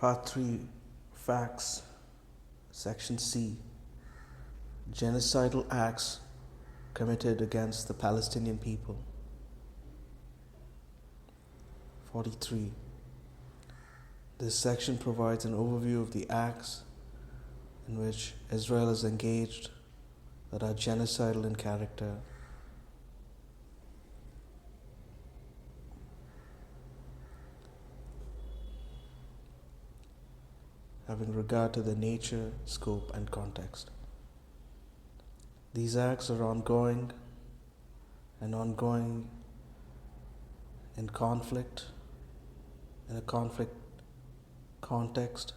Part 3, Facts, Section C, Genocidal Acts committed against the Palestinian people. 43. This section provides an overview of the acts in which Israel is engaged that are genocidal in character. Having regard to the nature, scope, and context. These acts are ongoing in conflict, in a conflict context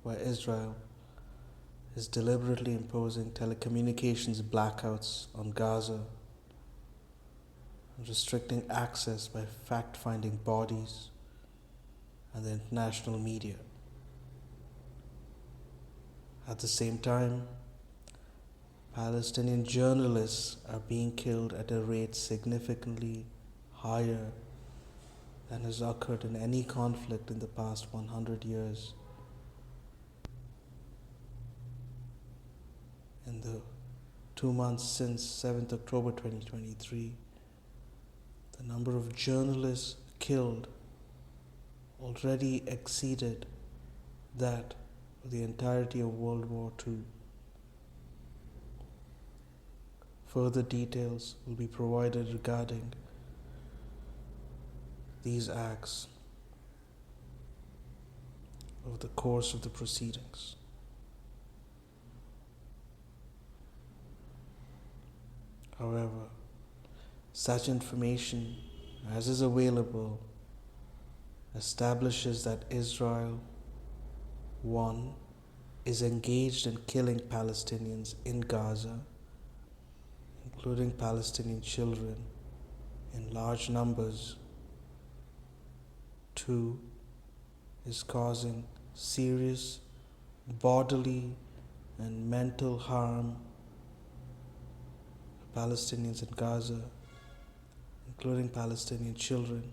where Israel is deliberately imposing telecommunications blackouts on Gaza and restricting access by fact-finding bodies and the international media. At the same time, Palestinian journalists are being killed at a rate significantly higher than has occurred in any conflict in the past 100 years. In the 2 months since 7th October 2023, the number of journalists killed already exceeded that of the entirety of World War II. Further details will be provided regarding these acts over the course of the proceedings. However, such information as is available establishes that Israel, 1, is engaged in killing Palestinians in Gaza, including Palestinian children, in large numbers. 2, is causing serious bodily and mental harm to Palestinians in Gaza, including Palestinian children,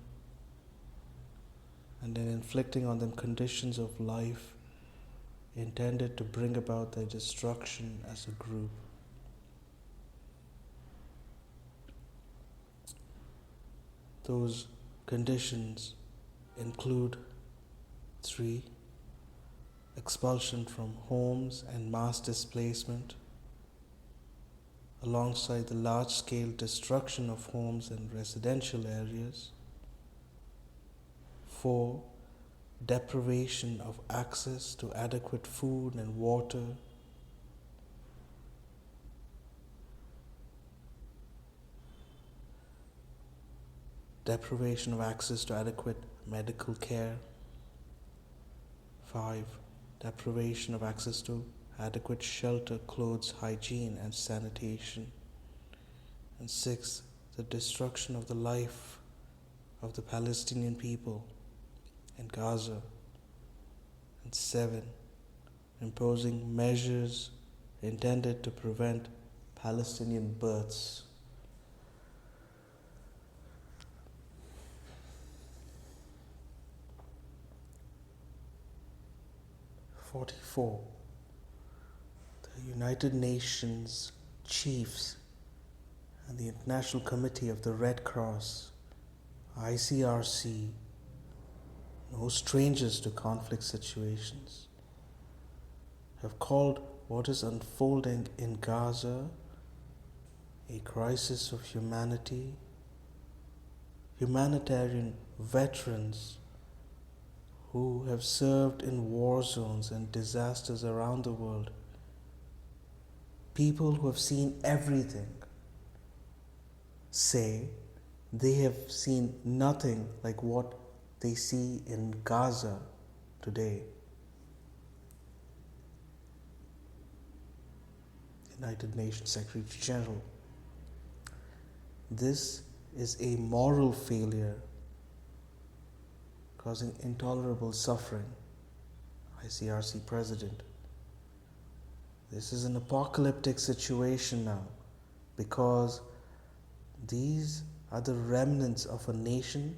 and then inflicting on them conditions of life intended to bring about their destruction as a group. Those conditions include 3, expulsion from homes and mass displacement, alongside the large-scale destruction of homes and residential areas. 4, deprivation of access to adequate food and water. 5, deprivation of access to adequate medical care. 5, deprivation of access to adequate shelter, clothes, hygiene, and sanitation. And 6, the destruction of the life of the Palestinian people in Gaza. And 7, imposing measures intended to prevent Palestinian births. "44. The United Nations chiefs and the International Committee of the Red Cross, ICRC, no strangers to conflict situations, have called what is unfolding in Gaza a crisis of humanity. Humanitarian veterans who have served in war zones and disasters around the world, people who have seen everything, say they have seen nothing like what they see in Gaza today. United Nations Secretary General. This is a moral failure causing intolerable suffering. ICRC President. This is an apocalyptic situation now, because these are the remnants of a nation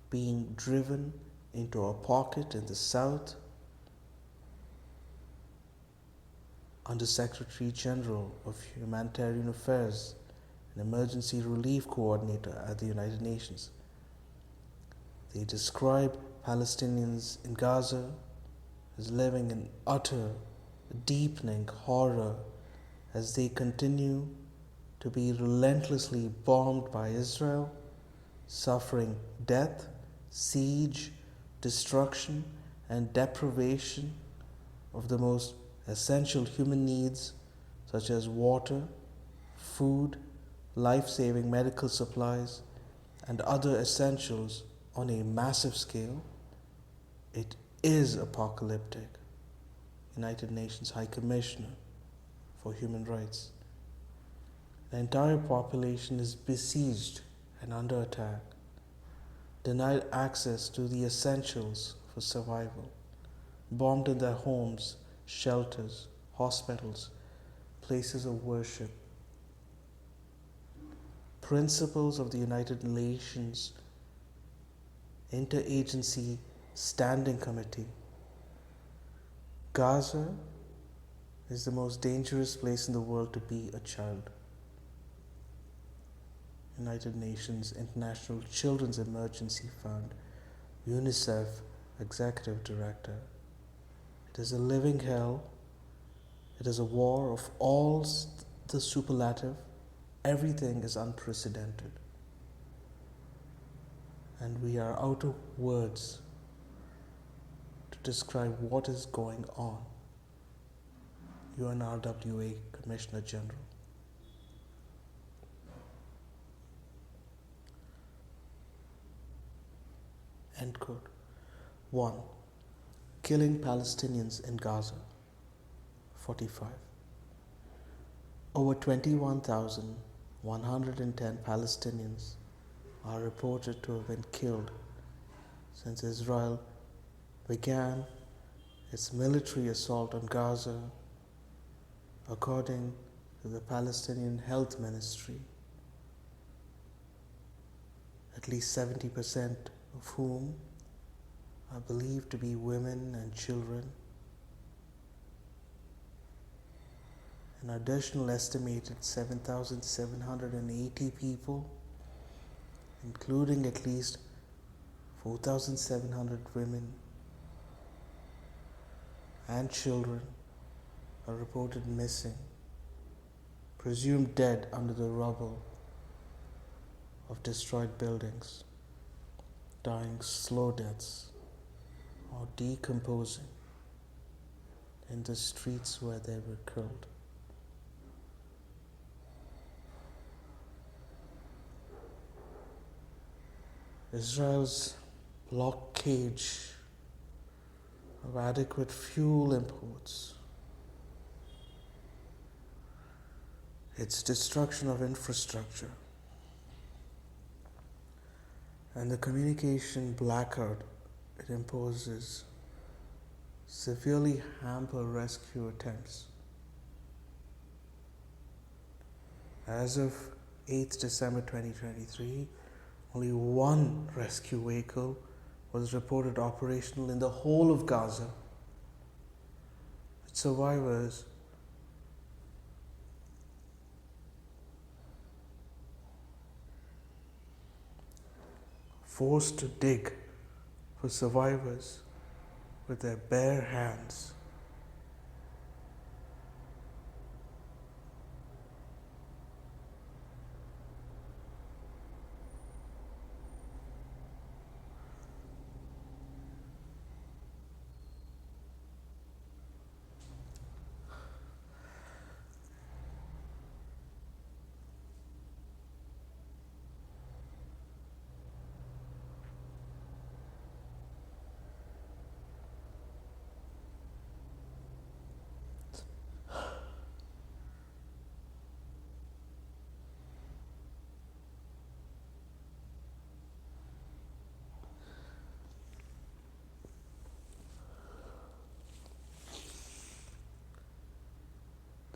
being driven into a pocket in the south Under Secretary General of Humanitarian Affairs and Emergency Relief Coordinator at the United Nations. They describe Palestinians in Gaza as living in utter, deepening horror as they continue to be relentlessly bombed by Israel, suffering death, siege, destruction, and deprivation of the most essential human needs such as water, food, life-saving medical supplies, and other essentials on a massive scale. It is apocalyptic. United Nations High Commissioner for Human Rights. The entire population is besieged and under attack, denied access to the essentials for survival, bombed in their homes, shelters, hospitals, places of worship. Principles of the United Nations Interagency Standing Committee. Gaza is the most dangerous place in the world to be a child. United Nations International Children's Emergency Fund, UNICEF Executive Director. It is a living hell. It is a war of all the superlative. Everything is unprecedented. And we are out of words to describe what is going on. UNRWA Commissioner General. End quote. 1. Killing Palestinians in Gaza. 45. Over 21,110 Palestinians are reported to have been killed since Israel began its military assault on Gaza, according to the Palestinian Health Ministry. At least 70% of whom are believed to be women and children. An additional estimated 7,780 people, including at least 4,700 women and children, are reported missing, presumed dead under the rubble of destroyed buildings, dying slow deaths or decomposing in the streets where they were killed. Israel's blockade of adequate fuel imports, its destruction of infrastructure, and the communication blackout it imposes severely hamper rescue attempts. As of 8th December 2023, only one rescue vehicle was reported operational in the whole of Gaza. Its survivors forced to dig for survivors with their bare hands.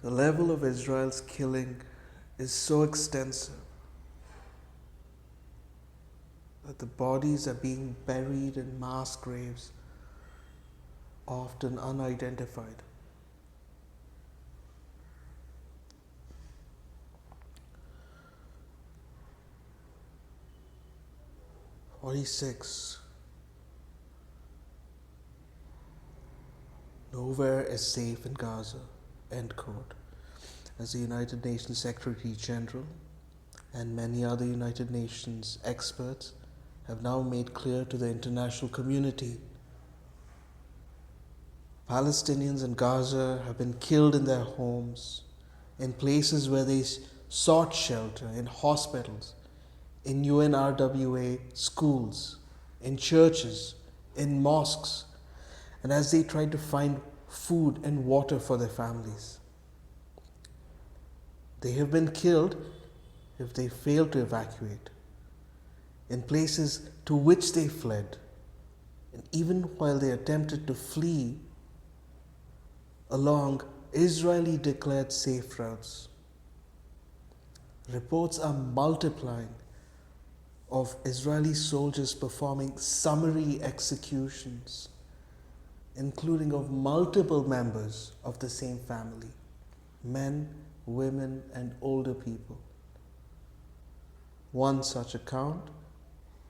The level of Israel's killing is so extensive that the bodies are being buried in mass graves, often unidentified. 46. Nowhere is safe in Gaza, end quote, as the United Nations Secretary General and many other United Nations experts have now made clear to the international community. Palestinians in Gaza have been killed in their homes, in places where they sought shelter, in hospitals, in UNRWA schools, in churches, in mosques, and as they tried to find food and water for their families. They have been killed if they failed to evacuate, in places to which they fled, and even while they attempted to flee along Israeli declared safe routes. Reports are multiplying of Israeli soldiers performing summary executions, including of multiple members of the same family, men, women, and older people. One such account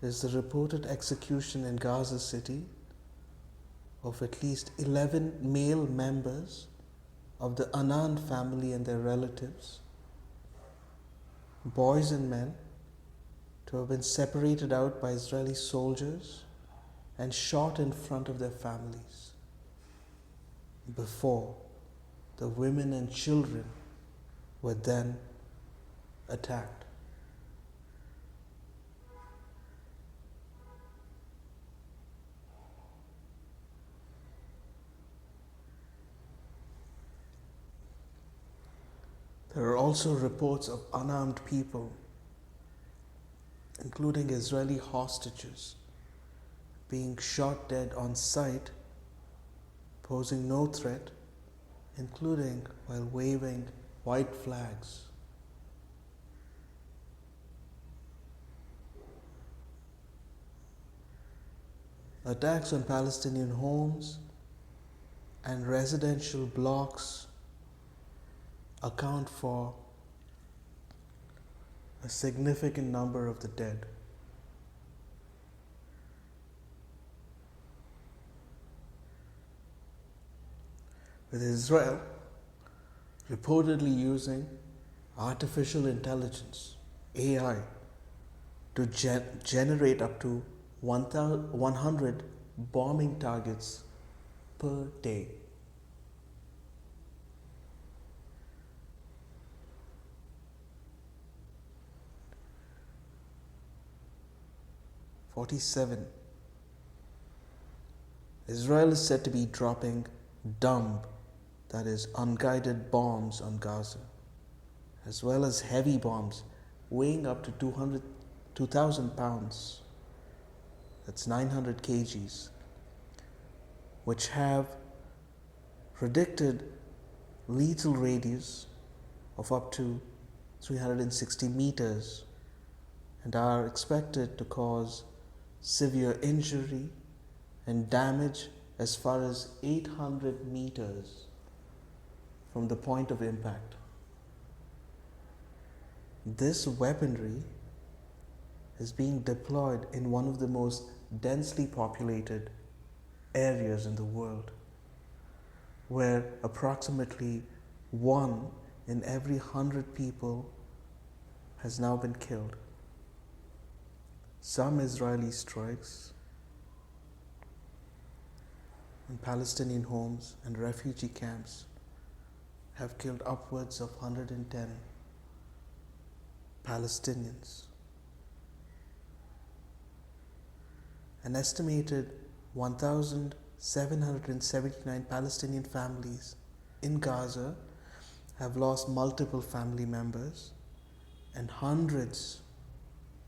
is the reported execution in Gaza City of at least 11 male members of the Anand family and their relatives, boys and men, to have been separated out by Israeli soldiers and shot in front of their families before the women and children were then attacked. There are also reports of unarmed people, including Israeli hostages, being shot dead on sight, posing no threat, including while waving white flags. Attacks on Palestinian homes and residential blocks account for a significant number of the dead. With Israel reportedly using artificial intelligence, AI, to generate up to 100 bombing targets per day. Israel is said to be dropping dumb, that is, unguided bombs on Gaza, as well as heavy bombs weighing up to 2,000 pounds, that's 900 kgs, which have predicted lethal radius of up to 360 meters and are expected to cause severe injury and damage as far as 800 meters from the point of impact. This weaponry is being deployed in one of the most densely populated areas in the world, where approximately 1 in every 100 people has now been killed. Some Israeli strikes in Palestinian homes and refugee camps have killed upwards of 110 Palestinians. An estimated 1,779 Palestinian families in Gaza have lost multiple family members, and hundreds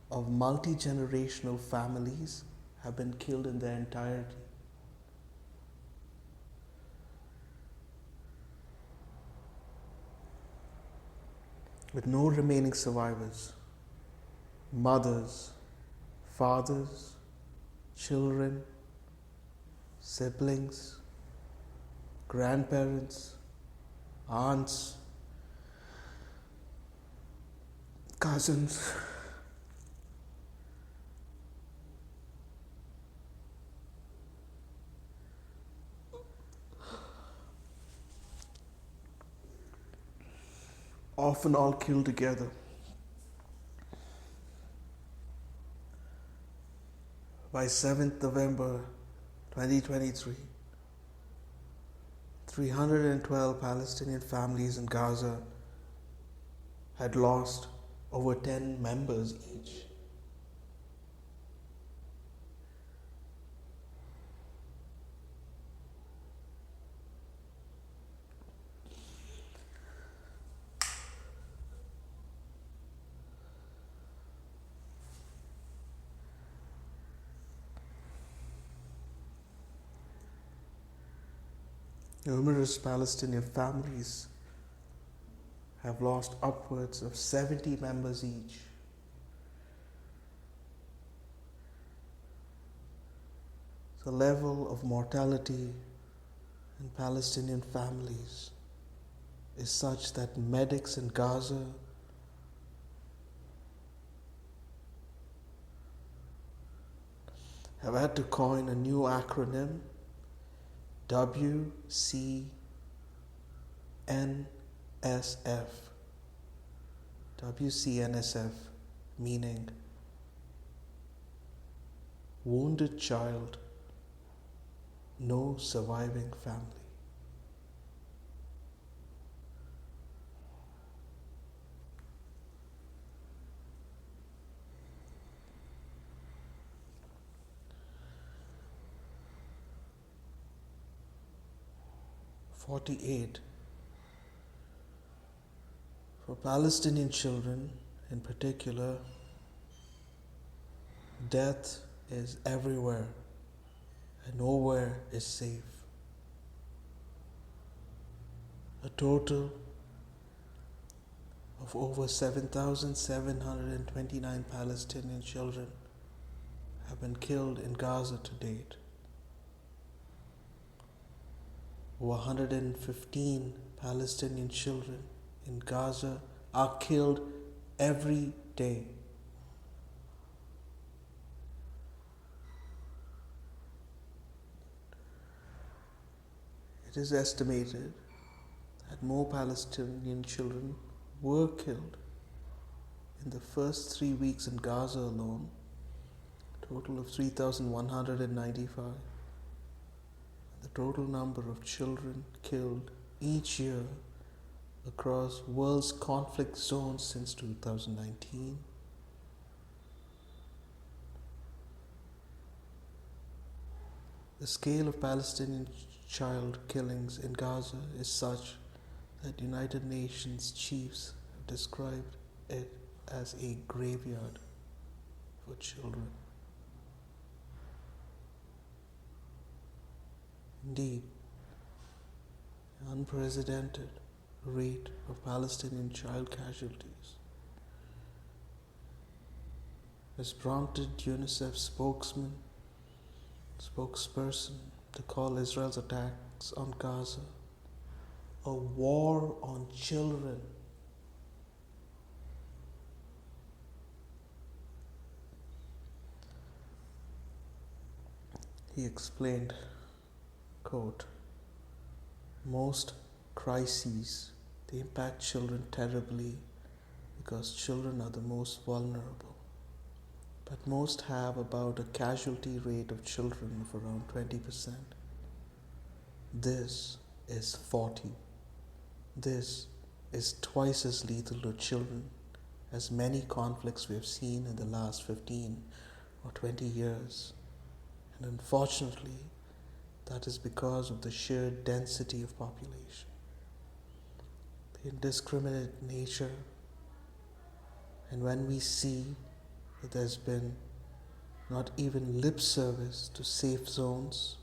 of multi-generational families have been killed in their entirety. With no remaining survivors, mothers, fathers, children, siblings, grandparents, aunts, cousins, often all killed together. By 7th November 2023, 312 Palestinian families in Gaza had lost over 10 members each. Numerous Palestinian families have lost upwards of 70 members each. The level of mortality in Palestinian families is such that medics in Gaza have had to coin a new acronym, WCNSF. WCNSF meaning wounded child, no surviving family. "48. For Palestinian children in particular, death is everywhere and nowhere is safe. A total of over 7,729 Palestinian children have been killed in Gaza to date. Over 115 Palestinian children in Gaza are killed every day. It is estimated that more Palestinian children were killed in the first 3 weeks in Gaza alone, a total of 3,195. The total number of children killed each year across world's conflict zones since 2019 . The scale of Palestinian child killings in Gaza is such that United Nations chiefs have described it as a graveyard for children. Indeed, an unprecedented rate of Palestinian child casualties has prompted UNICEF spokesperson to call Israel's attacks on Gaza a war on children. He explained, quote, "Most crises, they impact children terribly because children are the most vulnerable. But most have about a casualty rate of children of around 20%. This is 40. This is twice as lethal to children as many conflicts we have seen in the last 15 or 20 years. And unfortunately, that is because of the sheer density of population, the indiscriminate nature, and when we see that there's been not even lip service to safe zones,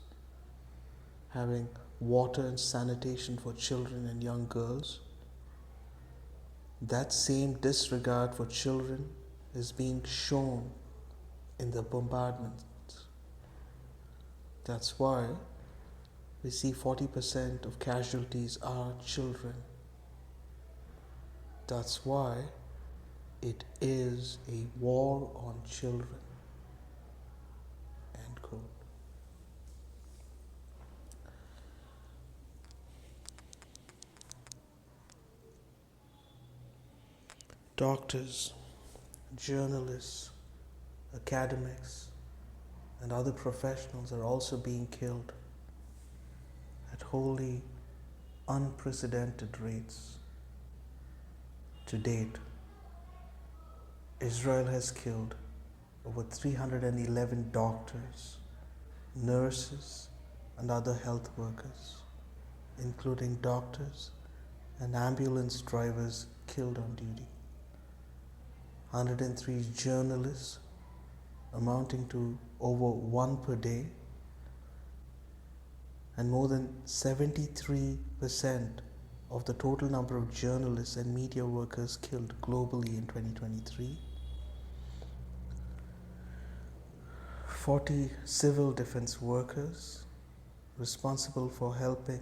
having water and sanitation for children and young girls, that same disregard for children is being shown in the bombardments. That's why we see 40% of casualties are children. That's why it is a war on children." End quote. Doctors, journalists, academics, and other professionals are also being killed at wholly unprecedented rates. To date, Israel has killed over 311 doctors, nurses, and other health workers, including doctors and ambulance drivers killed on duty. 103 journalists, amounting to over one per day, and more than 73% of the total number of journalists and media workers killed globally in 2023. 40 civil defense workers responsible for helping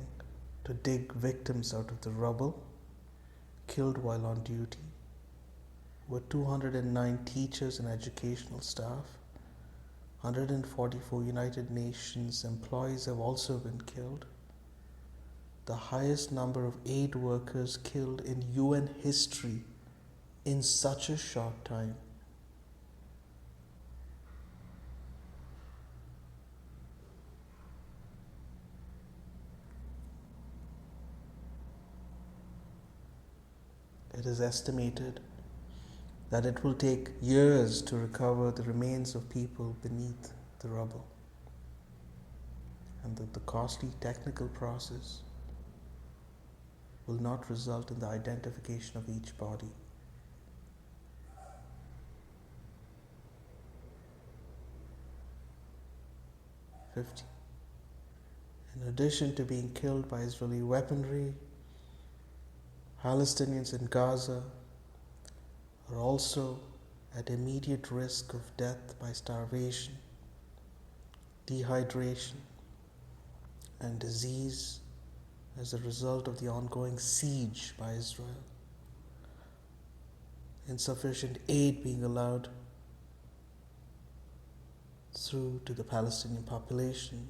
to dig victims out of the rubble killed while on duty. Were 209 teachers and educational staff. 144 United Nations employees have also been killed. The highest number of aid workers killed in UN history in such a short time. It is estimated that it will take years to recover the remains of people beneath the rubble, and that the costly technical process will not result in the identification of each body. 50. In addition to being killed by Israeli weaponry, Palestinians in Gaza are also at immediate risk of death by starvation, dehydration, and disease as a result of the ongoing siege by Israel. Insufficient aid being allowed through to the Palestinian population,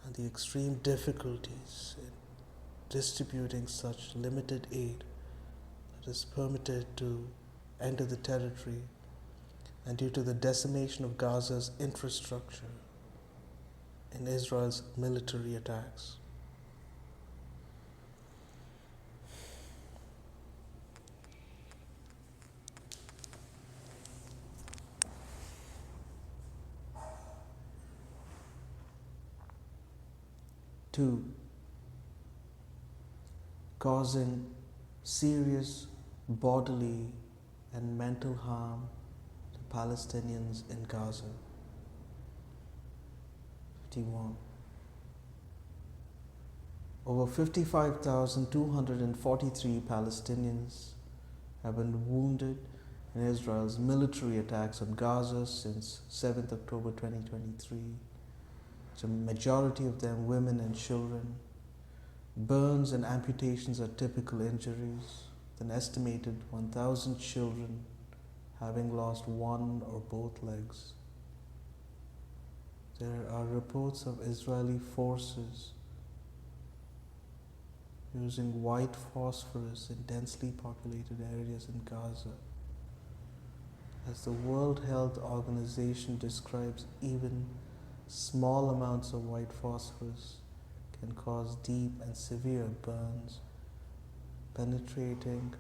and the extreme difficulties in distributing such limited aid that is permitted to enter the territory, and due to the decimation of Gaza's infrastructure in Israel's military attacks. Two, causing serious bodily and mental harm to Palestinians in Gaza. 51. Over 55,243 Palestinians have been wounded in Israel's military attacks on Gaza since 7th October 2023. The majority of them women and children. Burns and amputations are typical injuries, with an estimated 1,000 children having lost one or both legs. There are reports of Israeli forces using white phosphorus in densely populated areas in Gaza. As the World Health Organization describes, even small amounts of white phosphorus can cause deep and severe burns, penetrating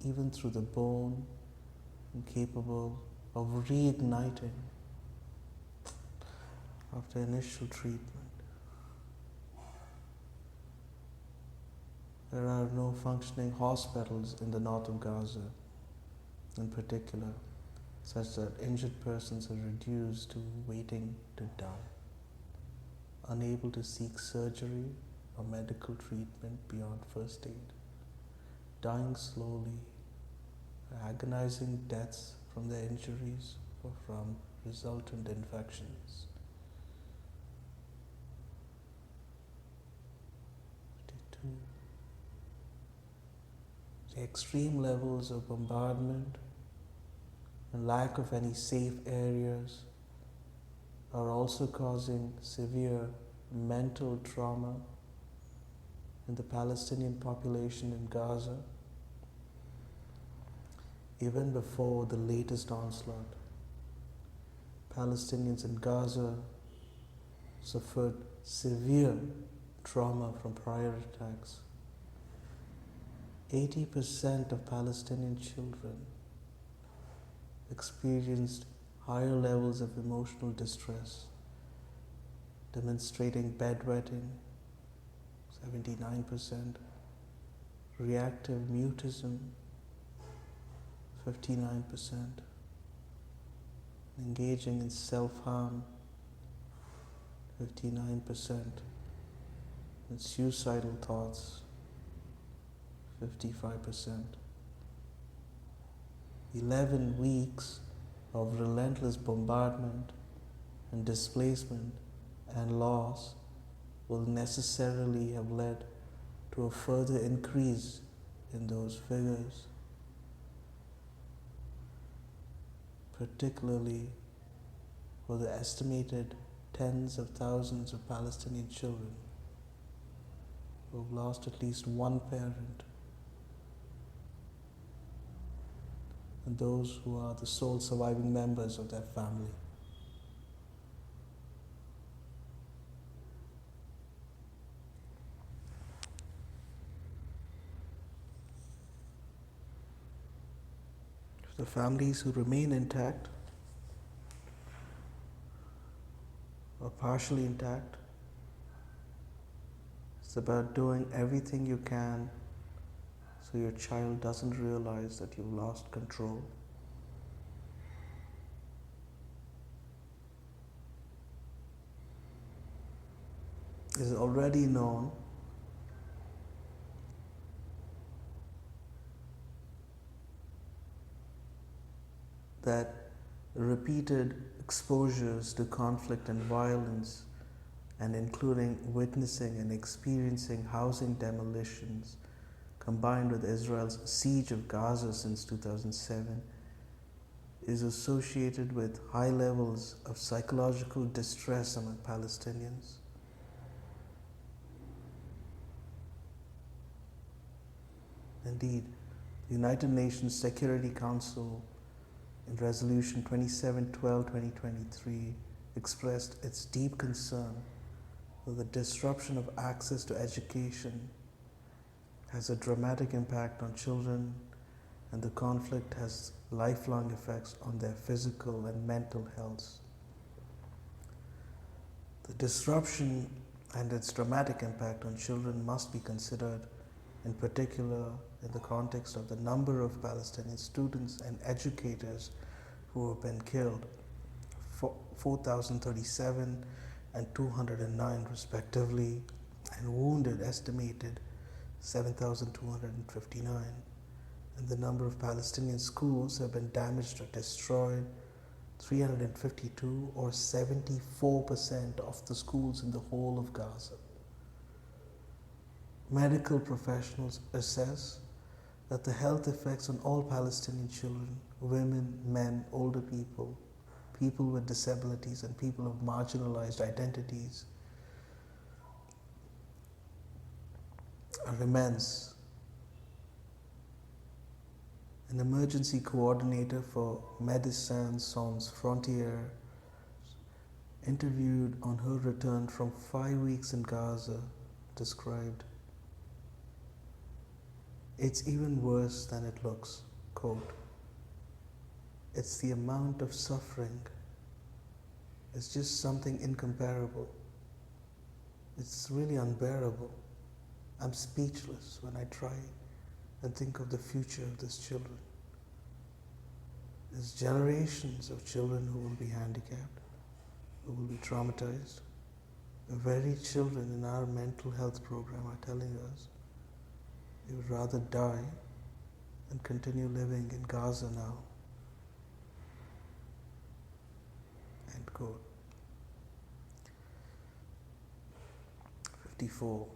even through the bone and capable of reigniting after initial treatment. There are no functioning hospitals in the north of Gaza, in particular, such that injured persons are reduced to waiting to die, unable to seek surgery or medical treatment beyond first aid, dying slowly, agonizing deaths from their injuries or from resultant infections. 52. The extreme levels of bombardment and lack of any safe areas are also causing severe mental trauma in the Palestinian population in Gaza. even before the latest onslaught. Palestinians in Gaza suffered severe trauma from prior attacks. 80% of Palestinian children experienced higher levels of emotional distress, demonstrating bedwetting, 79%, reactive mutism, 59%, engaging in self-harm, 59%, and suicidal thoughts, 55%. 11 weeks of relentless bombardment and displacement and loss will necessarily have led to a further increase in those figures, particularly for the estimated tens of thousands of Palestinian children who have lost at least one parent, and those who are the sole surviving members of their family. The families who remain intact or partially intact, it's about doing everything you can so your child doesn't realize that you've lost control. It is already known that repeated exposures to conflict and violence, and including witnessing and experiencing housing demolitions, combined with Israel's siege of Gaza since 2007, is associated with high levels of psychological distress among Palestinians. Indeed, the United Nations Security Council in Resolution 2712-2023 expressed its deep concern that the disruption of access to education has a dramatic impact on children, and the conflict has lifelong effects on their physical and mental health. The disruption and its dramatic impact on children must be considered, in particular in the context of the number of Palestinian students and educators who have been killed, 4,037 and 209 respectively, and wounded estimated 7,259. And the number of Palestinian schools have been damaged or destroyed, 352, or 74% of the schools in the whole of Gaza. Medical professionals assess that the health effects on all Palestinian children, women, men, older people, people with disabilities, and people of marginalized identities are immense. An emergency coordinator for Médecins Sans Frontières, interviewed on her return from 5 weeks in Gaza, described, "It's even worse than it looks." Quote, "It's the amount of suffering. It's just something incomparable. It's really unbearable. I'm speechless when I try and think of the future of these children. There's generations of children who will be handicapped, who will be traumatized. The very children in our mental health program are telling us they would rather die than continue living in Gaza now." End quote. 54.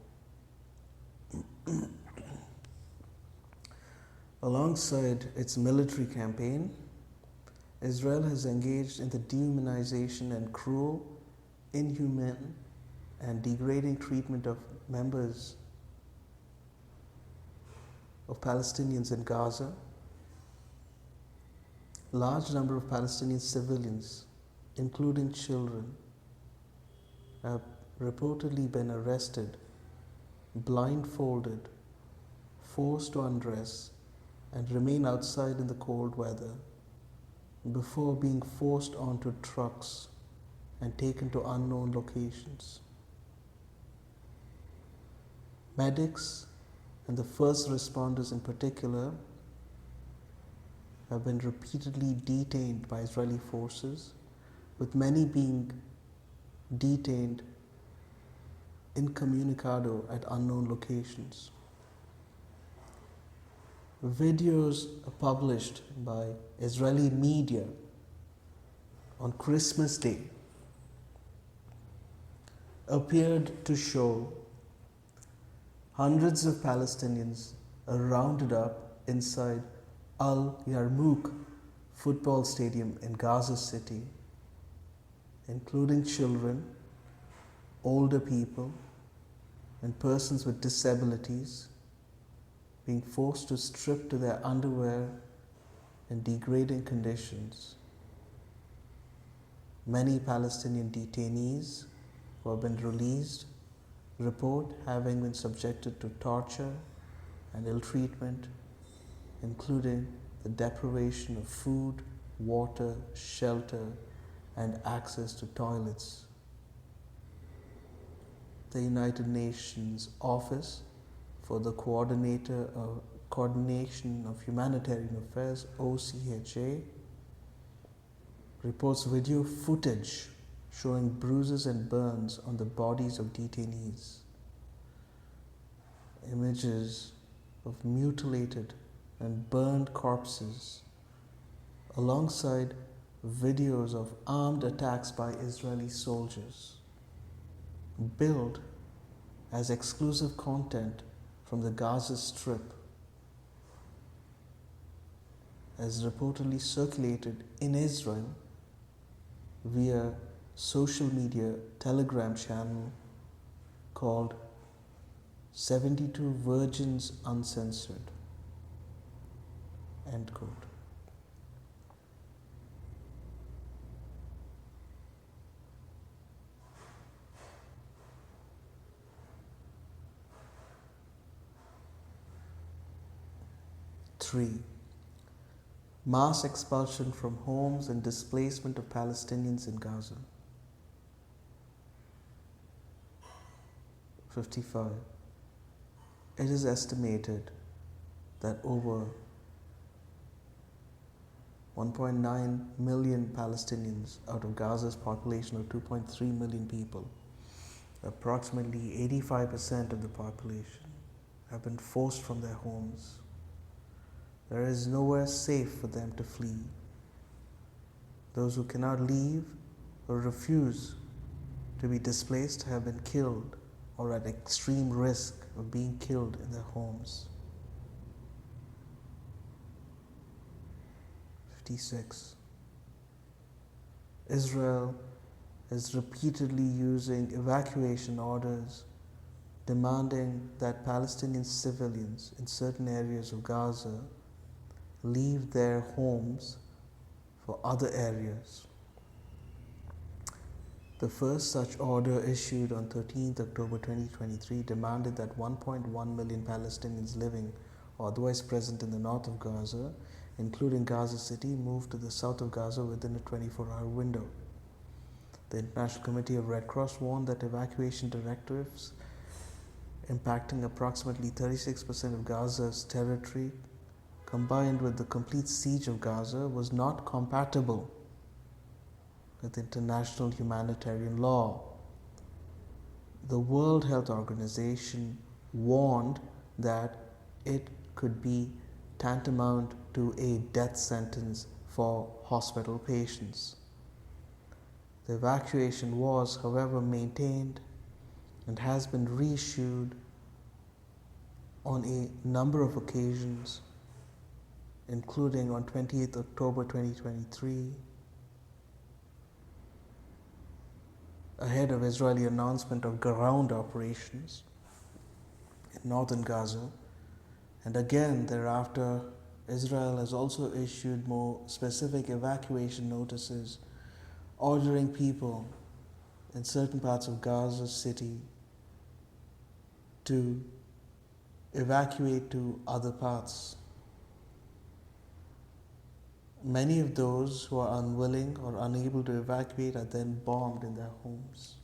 Alongside its military campaign, Israel has engaged in the dehumanization and cruel, inhumane, and degrading treatment of members of Palestinians in Gaza, A large number of Palestinian civilians, including children, have reportedly been arrested, blindfolded, forced to undress, and remain outside in the cold weather before being forced onto trucks and taken to unknown locations. Medics and the first responders in particular have been repeatedly detained by Israeli forces, with many being detained incommunicado at unknown locations. Videos published by Israeli media on Christmas Day appeared to show hundreds of Palestinians are rounded up inside Al Yarmouk football stadium in Gaza City, including children, older people, and persons with disabilities, being forced to strip to their underwear in degrading conditions. Many Palestinian detainees who have been released report having been subjected to torture and ill treatment, including the deprivation of food, water, shelter, and access to toilets. The United Nations Office for the Coordination of Humanitarian Affairs, OCHA, reports video footage showing bruises and burns on the bodies of detainees, images of mutilated and burned corpses, alongside videos of armed attacks by Israeli soldiers, billed as exclusive content from the Gaza Strip, as reportedly circulated in Israel via social media telegram channel called 72 Virgins Uncensored. End quote. Three, mass expulsion from homes and displacement of Palestinians in Gaza. 55. It is estimated that over 1.9 million Palestinians out of Gaza's population of 2.3 million people, approximately 85% of the population, have been forced from their homes. There is nowhere safe for them to flee. Those who cannot leave or refuse to be displaced have been killed or at extreme risk of being killed in their homes. 56. Israel is repeatedly using evacuation orders demanding that Palestinian civilians in certain areas of Gaza leave their homes for other areas. The first such order, issued on 13th October 2023, demanded that 1.1 million Palestinians living or otherwise present in the north of Gaza, including Gaza City, move to the south of Gaza within a 24-hour window. The International Committee of Red Cross warned that evacuation directives impacting approximately 36% of Gaza's territory, combined with the complete siege of Gaza, was not compatible with international humanitarian law. The World Health Organization warned that it could be tantamount to a death sentence for hospital patients. The evacuation was, however, maintained and has been reissued on a number of occasions, including on 28th October 2023, ahead of Israeli announcement of ground operations in northern Gaza, and again thereafter Israel has also issued more specific evacuation notices, ordering people in certain parts of Gaza City to evacuate to other parts. Many of those who are unwilling or unable to evacuate are then bombed in their homes.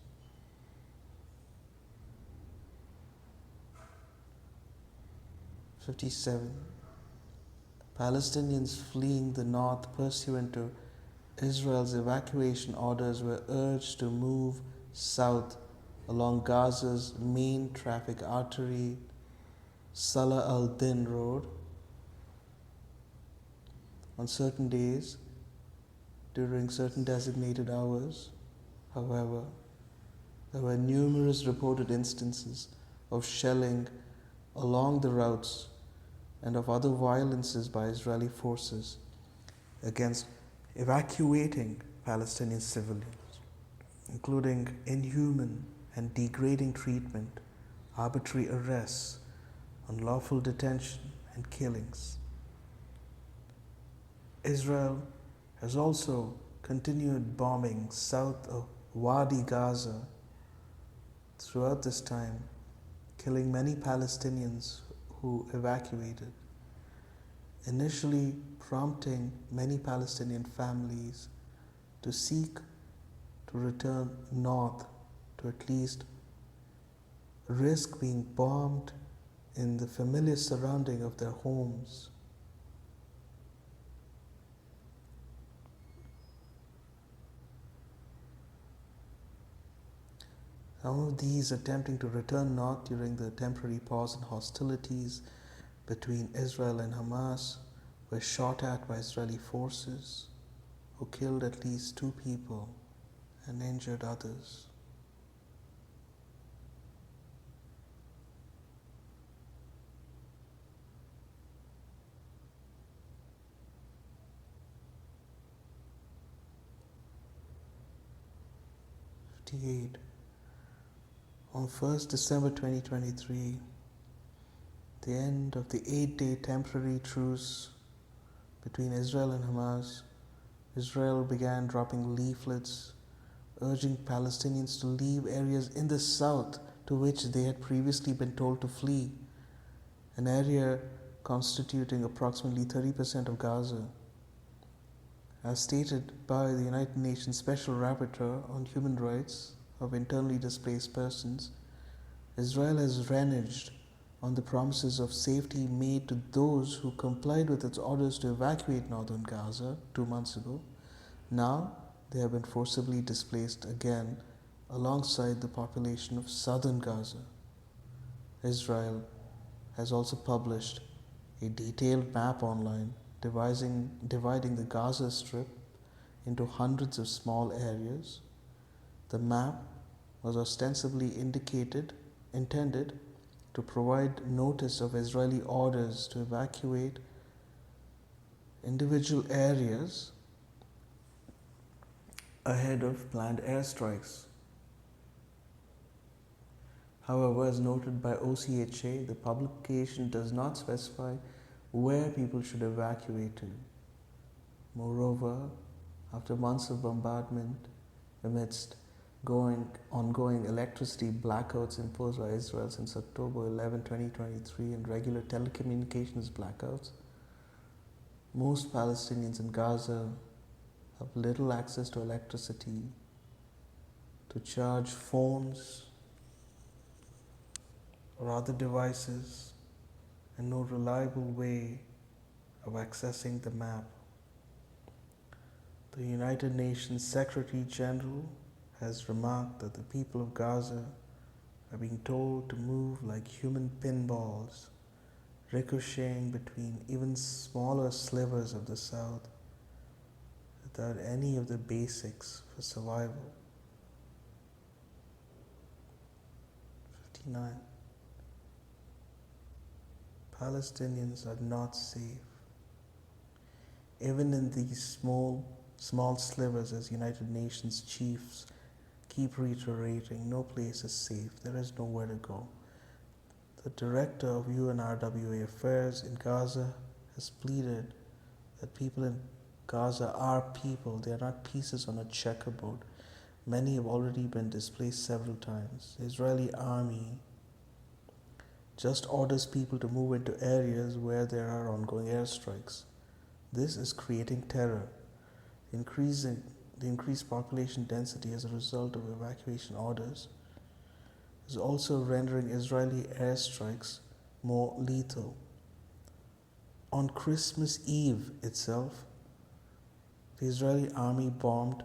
'57. Palestinians fleeing the north pursuant to Israel's evacuation orders were urged to move south along Gaza's main traffic artery, Salah al-Din Road. On certain days, during certain designated hours, however, there were numerous reported instances of shelling along the routes and of other violences by Israeli forces against evacuating Palestinian civilians, including inhuman and degrading treatment, arbitrary arrests, unlawful detention, and killings. Israel has also continued bombing south of Wadi Gaza throughout this time, killing many Palestinians who evacuated, initially prompting many Palestinian families to seek to return north to at least risk being bombed in the familiar surrounding of their homes. Some of these attempting to return north during the temporary pause in hostilities between Israel and Hamas were shot at by Israeli forces, who killed at least 2 people and injured others. On 1st December 2023, the end of the 8-day temporary truce between Israel and Hamas, Israel began dropping leaflets urging Palestinians to leave areas in the south to which they had previously been told to flee, an area constituting approximately 30% of Gaza. As stated by the United Nations Special Rapporteur on Human Rights of Internally Displaced Persons, Israel has reneged on the promises of safety made to those who complied with its orders to evacuate northern Gaza 2 months ago. Now they have been forcibly displaced again alongside the population of southern Gaza. Israel has also published a detailed map online dividing the Gaza Strip into hundreds of small areas. The map was ostensibly intended to provide notice of Israeli orders to evacuate individual areas ahead of planned airstrikes. However, as noted by OCHA, the publication does not specify where people should evacuate to. Moreover, after months of bombardment amidst ongoing electricity blackouts imposed by Israel since October 11, 2023 and regular telecommunications blackouts, most Palestinians in Gaza have little access to electricity to charge phones or other devices, and no reliable way of accessing the map. The United Nations Secretary General has remarked that the people of Gaza are being told to move like human pinballs, ricocheting between even smaller slivers of the south without any of the basics for survival. 59. Palestinians are not safe. Even in these small slivers, as United Nations chiefs keep reiterating, no place is safe, there is nowhere to go. The director of UNRWA Affairs in Gaza has pleaded that people in Gaza are people, they are not pieces on a checkerboard. Many have already been displaced several times. The Israeli army just orders people to move into areas where there are ongoing airstrikes. This is creating terror, increasing the increased population density as a result of evacuation orders is also rendering Israeli airstrikes more lethal. On Christmas Eve itself, the Israeli army bombed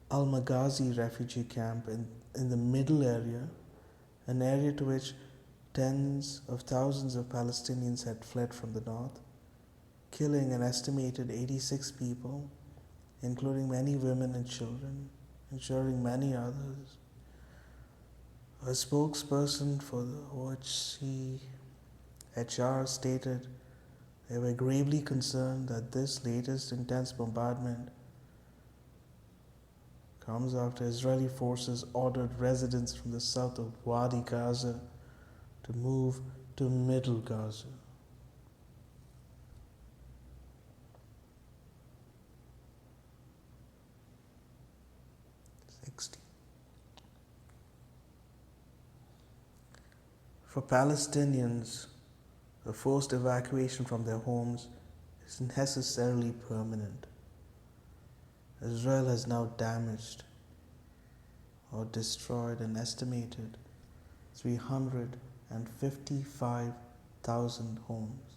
Al Maghazi refugee camp in the middle area, an area to which tens of thousands of Palestinians had fled from the north, killing an estimated 86 people, including many women and children, injuring many others. A spokesperson for the OHCHR stated they were gravely concerned that this latest intense bombardment comes after Israeli forces ordered residents from the south of Wadi Gaza to move to Middle Gaza. For Palestinians, the forced evacuation from their homes is necessarily permanent. Israel has now damaged or destroyed an estimated 355,000 homes.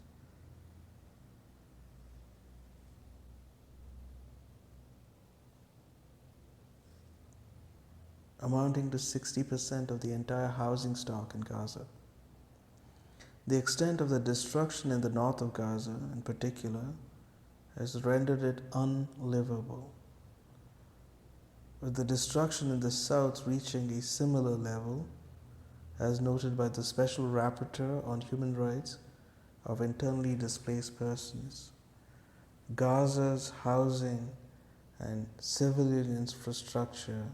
Amounting to 60% of the entire housing stock in Gaza. The extent of the destruction in the north of Gaza, in particular, has rendered it unlivable, with the destruction in the south reaching a similar level, as noted by the Special Rapporteur on Human Rights of Internally Displaced Persons. Gaza's housing and civilian infrastructure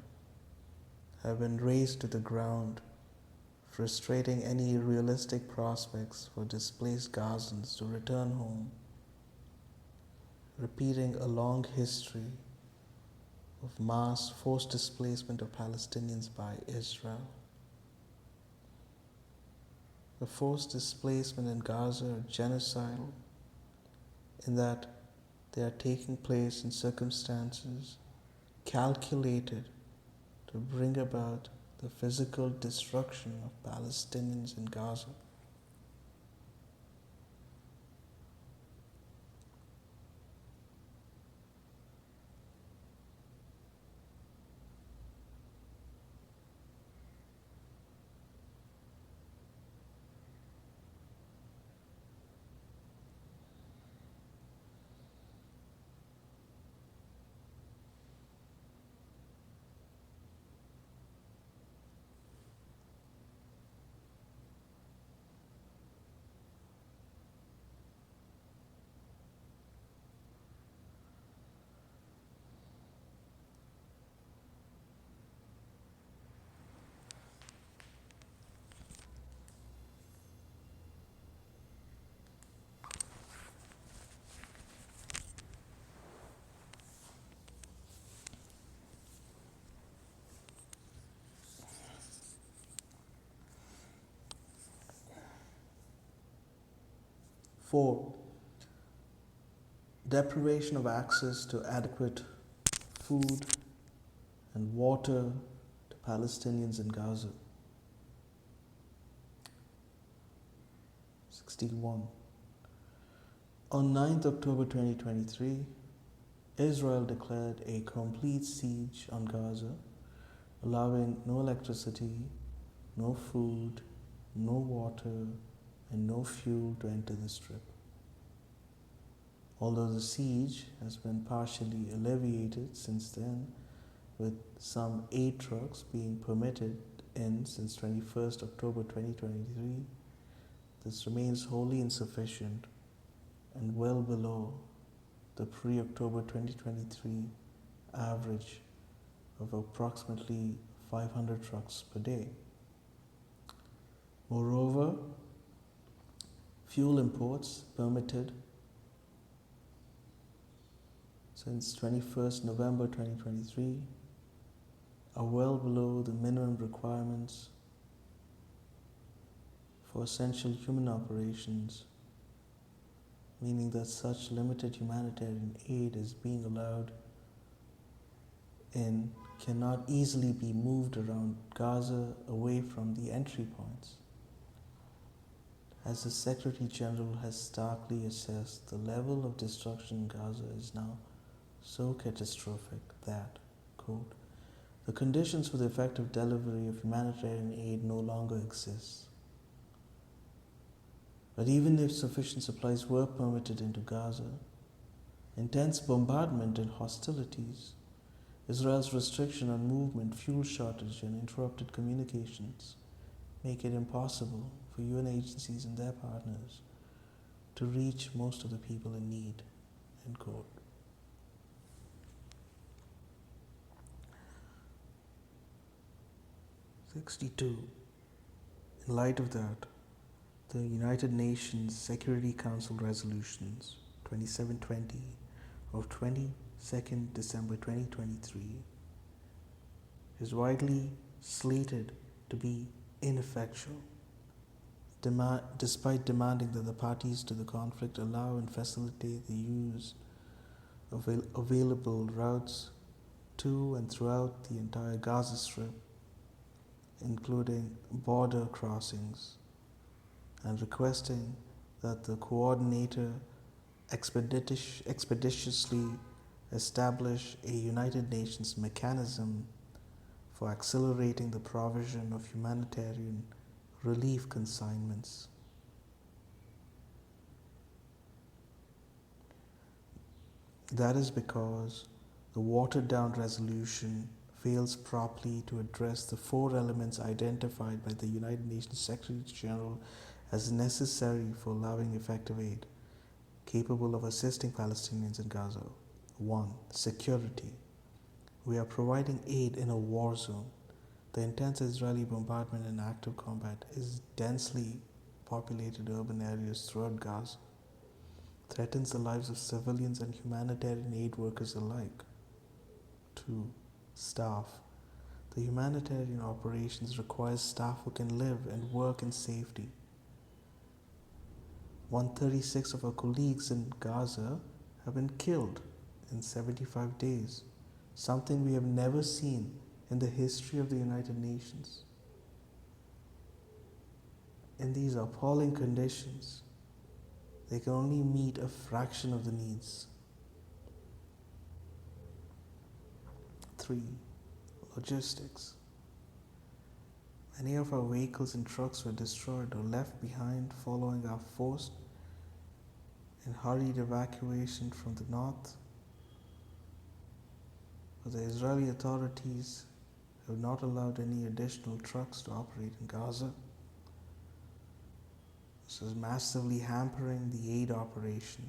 have been razed to the ground, frustrating any realistic prospects for displaced Gazans to return home, repeating a long history of mass forced displacement of Palestinians by Israel. The forced displacement in Gaza are genocidal in that they are taking place in circumstances calculated to bring about the physical destruction of Palestinians in Gaza. Four, deprivation of access to adequate food and water to Palestinians in Gaza. 61. On 9th October 2023, Israel declared a complete siege on Gaza, allowing no electricity, no food, no water, and no fuel to enter the strip. Although the siege has been partially alleviated since then, with some 8 trucks being permitted in since 21st October 2023, this remains wholly insufficient and well below the pre-October 2023 average of approximately 500 trucks per day. Moreover, fuel imports permitted since 21st November 2023 are well below the minimum requirements for essential human operations, meaning that such limited humanitarian aid is being allowed in cannot easily be moved around Gaza away from the entry points. As the Secretary General has starkly assessed, the level of destruction in Gaza is now so catastrophic that, quote, the conditions for the effective delivery of humanitarian aid no longer exist. But even if sufficient supplies were permitted into Gaza, intense bombardment and hostilities, Israel's restriction on movement, fuel shortage, and interrupted communications make it impossible for UN agencies and their partners to reach most of the people in need, end quote. "62. In light of that, the United Nations Security Council resolutions 2720 of 22nd December 2023 is widely slated to be ineffectual, despite demanding that the parties to the conflict allow and facilitate the use of available routes to and throughout the entire Gaza Strip, including border crossings, and requesting that the coordinator expeditiously establish a United Nations mechanism for accelerating the provision of humanitarian relief consignments. That is because the watered-down resolution fails properly to address the four elements identified by the United Nations Secretary General as necessary for allowing effective aid capable of assisting Palestinians in Gaza. 1. Security. We are providing aid in a war zone. The intense Israeli bombardment and active combat is densely populated urban areas throughout Gaza, threatens the lives of civilians and humanitarian aid workers alike. 2. Staff. The humanitarian operations requires staff who can live and work in safety. 136 of our colleagues in Gaza have been killed in 75 days, something we have never seen in the history of the United Nations. In these appalling conditions, they can only meet a fraction of the needs. 3. Logistics. Many of our vehicles and trucks were destroyed or left behind following our forced and hurried evacuation from the north. But the Israeli authorities have not allowed any additional trucks to operate in Gaza. This is massively hampering the aid operation.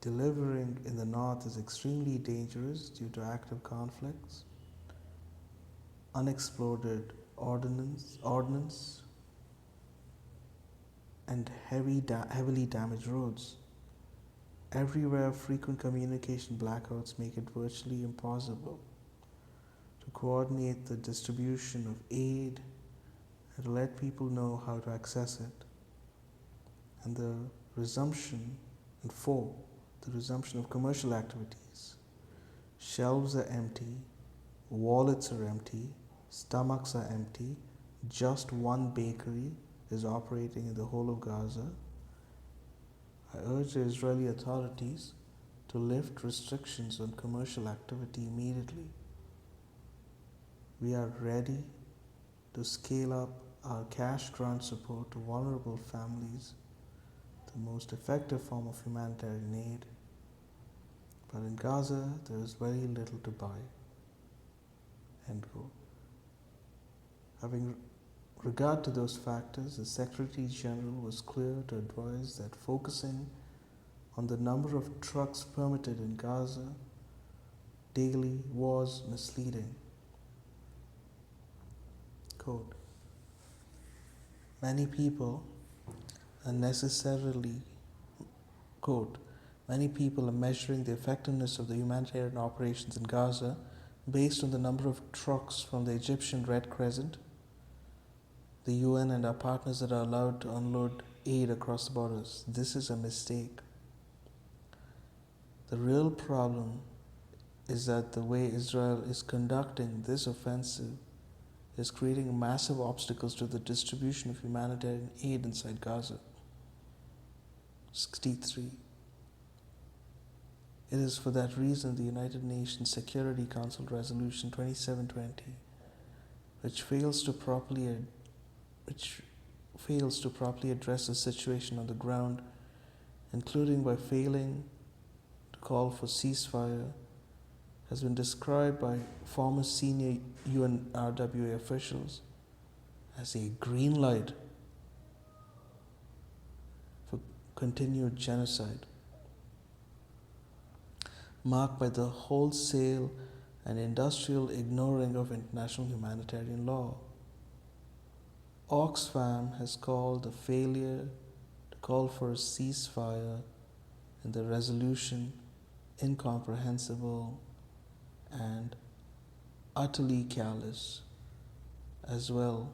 Delivering in the north is extremely dangerous due to active conflicts, unexploded ordnance, and heavily damaged roads. Everywhere, frequent communication blackouts make it virtually impossible to coordinate the distribution of aid and to let people know how to access it. And the resumption of commercial activities. Shelves are empty, wallets are empty, stomachs are empty. Just one bakery is operating in the whole of Gaza. I urge the Israeli authorities to lift restrictions on commercial activity immediately. We are ready to scale up our cash grant support to vulnerable families, the most effective form of humanitarian aid. But in Gaza, there is very little to buy. End quote. Having regard to those factors, the Secretary General was clear to advise that focusing on the number of trucks permitted in Gaza daily was misleading. Quote, many people unnecessarily, quote, many people are measuring the effectiveness of the humanitarian operations in Gaza based on the number of trucks from the Egyptian Red Crescent, the UN, and our partners that are allowed to unload aid across the borders. This is a mistake. The real problem is that the way Israel is conducting this offensive is creating massive obstacles to the distribution of humanitarian aid inside Gaza. 63. It is for that reason the United Nations Security Council Resolution 2720, which fails to properly address the situation on the ground, including by failing to call for ceasefire, has been described by former senior UNRWA officials as a green light for continued genocide, marked by the wholesale and industrial ignoring of international humanitarian law. Oxfam has called the failure to call for a ceasefire in the resolution incomprehensible and utterly callous, as well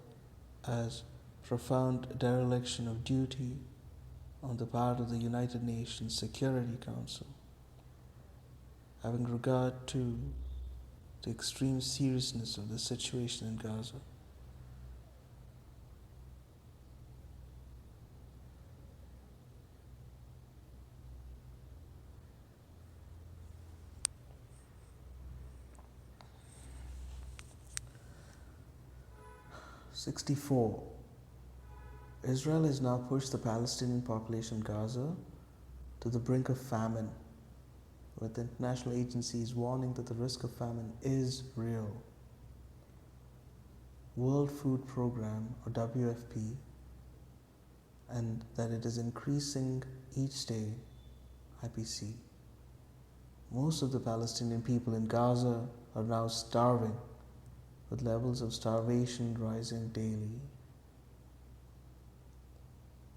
as profound dereliction of duty on the part of the United Nations Security Council, having regard to the extreme seriousness of the situation in Gaza. '64. Israel has now pushed the Palestinian population in Gaza to the brink of famine, with international agencies warning that the risk of famine is real. World Food Programme, or WFP, and that it is increasing each day, IPC. Most of the Palestinian people in Gaza are now starving, with levels of starvation rising daily.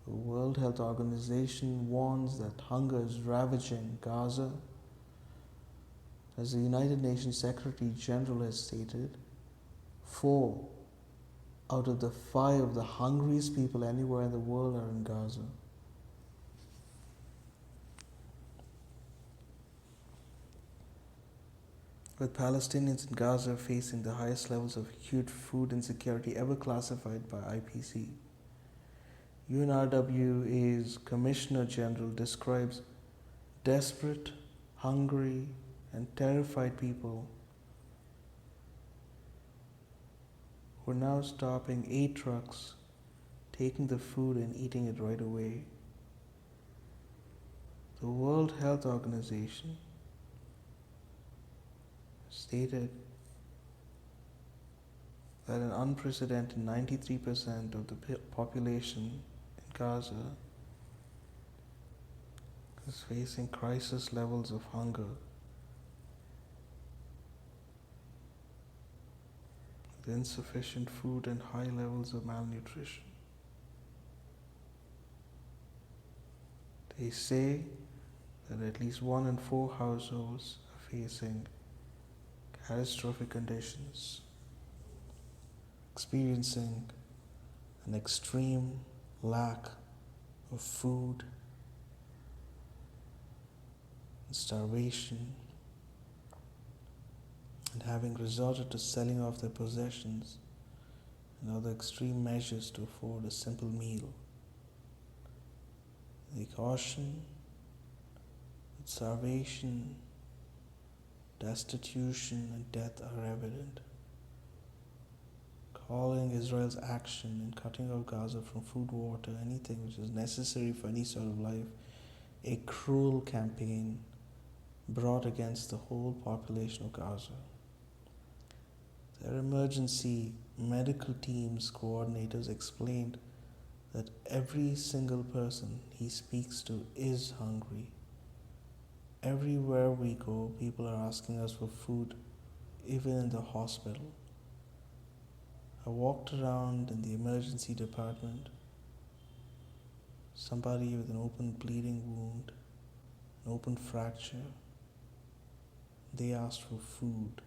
The World Health Organization warns that hunger is ravaging Gaza. As the United Nations Secretary General has stated, 4 out of the 5 of the hungriest people anywhere in the world are in Gaza. With Palestinians in Gaza facing the highest levels of acute food insecurity ever classified by IPC. UNRWA's Commissioner General describes desperate, hungry, and terrified people who are now stopping 8 trucks, taking the food and eating it right away. The World Health Organization stated that an unprecedented 93% of the population in Gaza is facing crisis levels of hunger, with insufficient food and high levels of malnutrition. They say that at least 1 in 4 households are facing catastrophic conditions, experiencing an extreme lack of food and starvation, and having resorted to selling off their possessions and other extreme measures to afford a simple meal. They caution that starvation, destitution, and death are evident, calling Israel's action in cutting off Gaza from food, water, anything which is necessary for any sort of life, a cruel campaign brought against the whole population of Gaza. Their emergency medical team's coordinators explained that every single person he speaks to is hungry. Everywhere we go, people are asking us for food, even in the hospital. I walked around in the emergency department. Somebody with an open bleeding wound, an open fracture. They asked for food.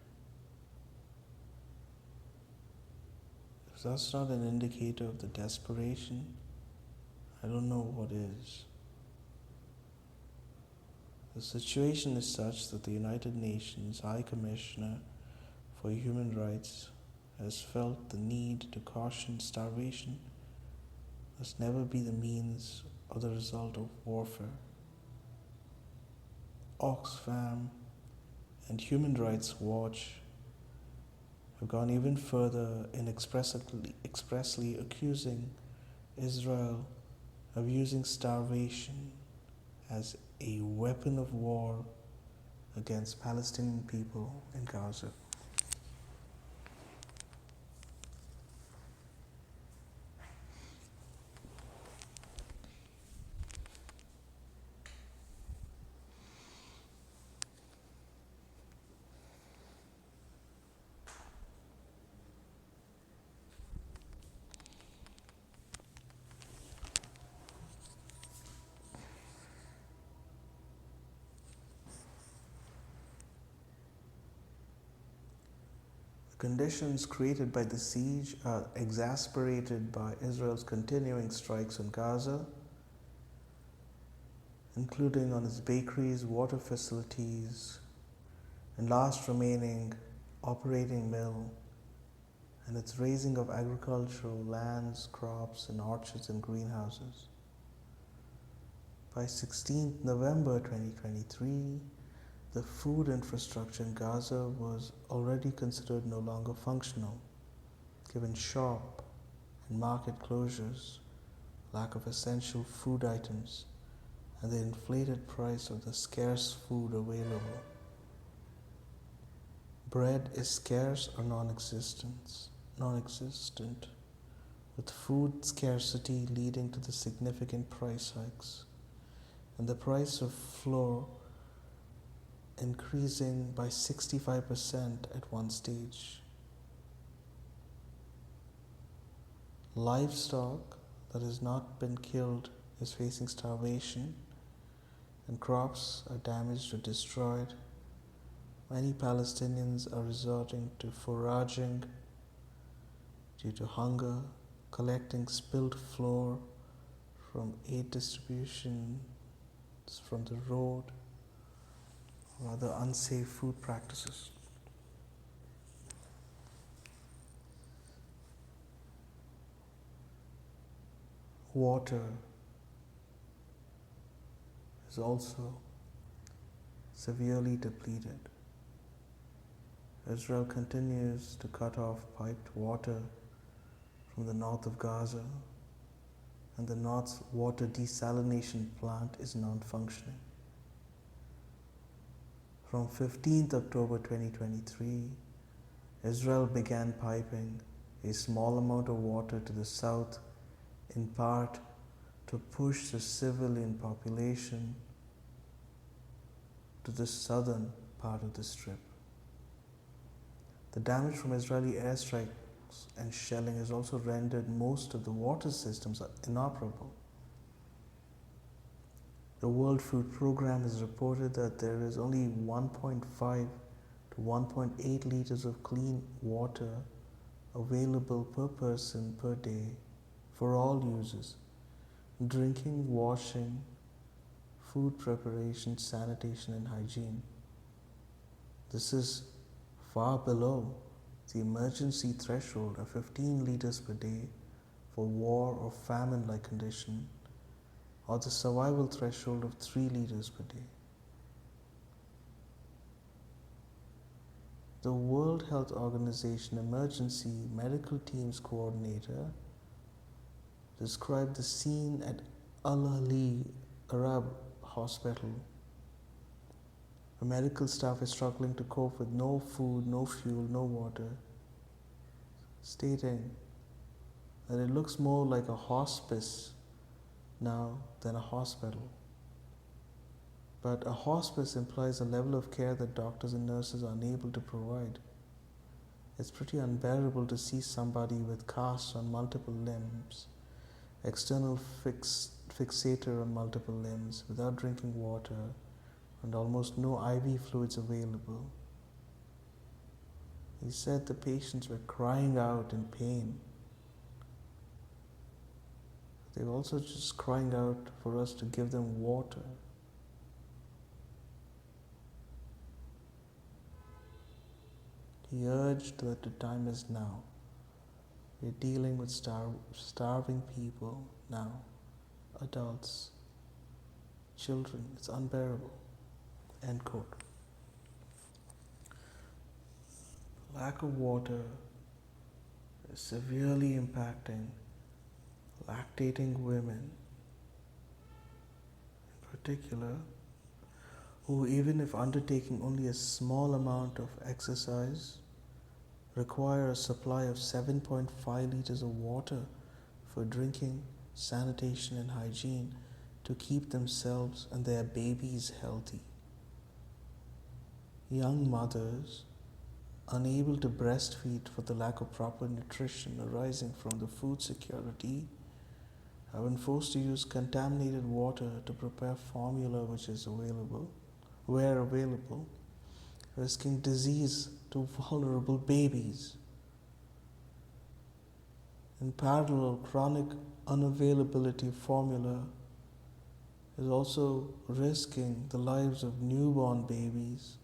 If that's not an indicator of the desperation, I don't know what is. The situation is such that the United Nations High Commissioner for Human Rights has felt the need to caution starvation must never be the means or the result of warfare. Oxfam and Human Rights Watch have gone even further in expressly accusing Israel of using starvation as a weapon of war against Palestinian people in Gaza. Conditions created by the siege are exacerbated by Israel's continuing strikes on Gaza, including on its bakeries, water facilities, and last remaining operating mill, and its razing of agricultural lands, crops, and orchards and greenhouses. By 16th November 2023, the food infrastructure in Gaza was already considered no longer functional, given shop and market closures, lack of essential food items, and the inflated price of the scarce food available. Bread is scarce or non-existent, with food scarcity leading to the significant price hikes, and the price of flour increasing by 65% at one stage. Livestock that has not been killed is facing starvation, and crops are damaged or destroyed. Many Palestinians are resorting to foraging due to hunger, collecting spilled flour from aid distributions from the road, or other unsafe food practices. Water is also severely depleted. Israel continues to cut off piped water from the north of Gaza, and the north's water desalination plant is non-functioning. From 15th October 2023, Israel began piping a small amount of water to the south, in part to push the civilian population to the southern part of the strip. The damage from Israeli airstrikes and shelling has also rendered most of the water systems inoperable. The World Food Programme has reported that there is only 1.5 to 1.8 liters of clean water available per person per day for all uses: drinking, washing, food preparation, sanitation, and hygiene. This is far below the emergency threshold of 15 liters per day for war or famine-like condition, or the survival threshold of 3 liters per day. The World Health Organization Emergency Medical Teams Coordinator described the scene at Al-Ahli Arab Hospital. The medical staff is struggling to cope with no food, no fuel, no water, stating that it looks more like a hospice now than a hospital. But a hospice implies a level of care that doctors and nurses are unable to provide. It's pretty unbearable to see somebody with casts on multiple limbs, external fixator on multiple limbs, without drinking water, and almost no IV fluids available. He said the patients were crying out in pain. They were also just crying out for us to give them water. He urged that the time is now. We're dealing with starving people now, adults, children. It's unbearable. End quote. Lack of water is severely impacting lactating women, in particular, who, even if undertaking only a small amount of exercise, require a supply of 7.5 liters of water for drinking, sanitation, and hygiene to keep themselves and their babies healthy. Young mothers, unable to breastfeed for the lack of proper nutrition arising from the food security, have been forced to use contaminated water to prepare formula where available, risking disease to vulnerable babies. In parallel, chronic unavailability of formula is also risking the lives of newborn babies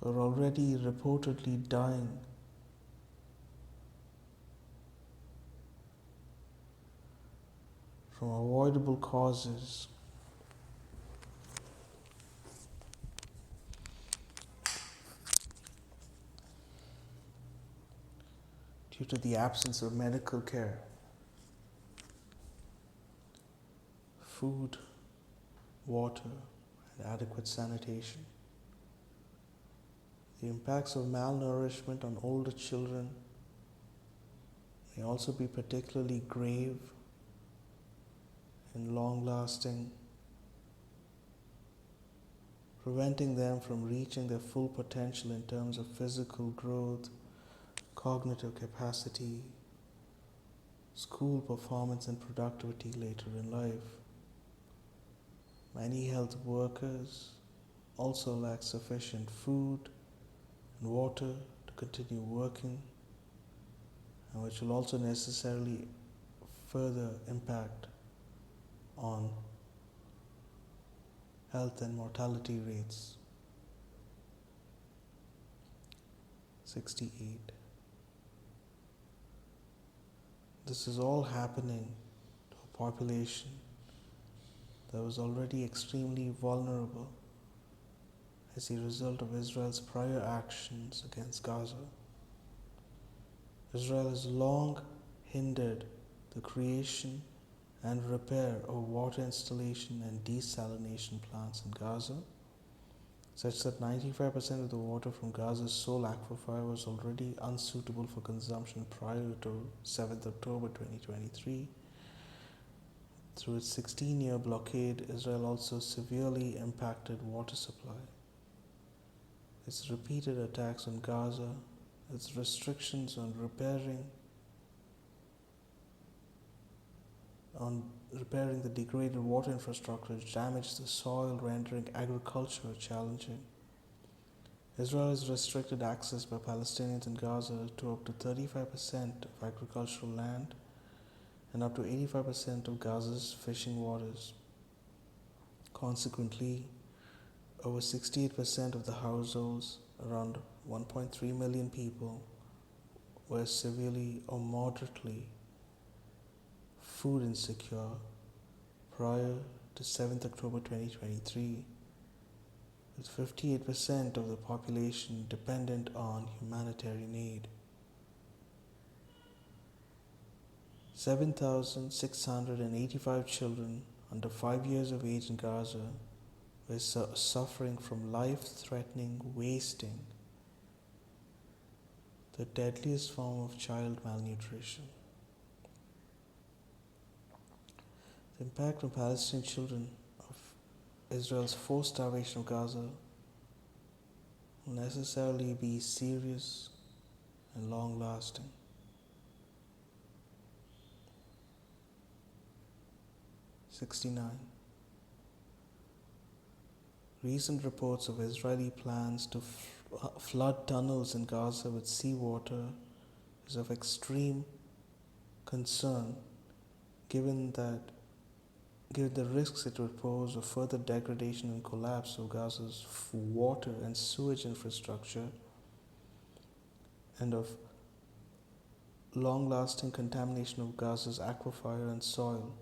who are already reportedly dying from avoidable causes. Due to the absence of medical care, food, water, and adequate sanitation. The impacts of malnourishment on older children may also be particularly grave and long-lasting, preventing them from reaching their full potential in terms of physical growth, cognitive capacity, school performance, and productivity later in life. Many health workers also lack sufficient food and water to continue working, and which will also necessarily further impact on health and mortality rates. 68. This is all happening to a population that was already extremely vulnerable as a result of Israel's prior actions against Gaza. Israel has long hindered the creation and repair of water installation and desalination plants in Gaza, such that 95% of the water from Gaza's sole aquifer was already unsuitable for consumption prior to 7th October 2023. Through its 16-year blockade, Israel also severely impacted water supply. Its repeated attacks on Gaza, its restrictions on repairing the degraded water infrastructure damaged the soil, rendering agriculture challenging. Israel has restricted access by Palestinians in Gaza to up to 35% of agricultural land and up to 85% of Gaza's fishing waters. Consequently, over 68% of the households, around 1.3 million people, were severely or moderately food insecure prior to 7th October 2023, with 58% of the population dependent on humanitarian aid. 7,685 children under 5 years of age in Gaza were suffering from life-threatening wasting, the deadliest form of child malnutrition. The impact on Palestinian children of Israel's forced starvation of Gaza will necessarily be serious and long-lasting. '69. Recent reports of Israeli plans to flood tunnels in Gaza with seawater is of extreme concern given the risks it would pose of further degradation and collapse of Gaza's water and sewage infrastructure and of long-lasting contamination of Gaza's aquifer and soil.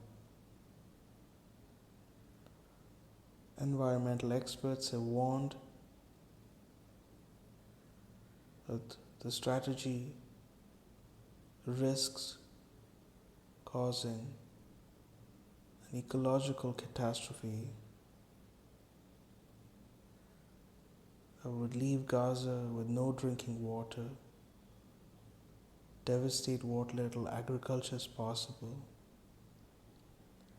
Environmental experts have warned that the strategy risks causing an ecological catastrophe that would leave Gaza with no drinking water, devastate what little agriculture is possible,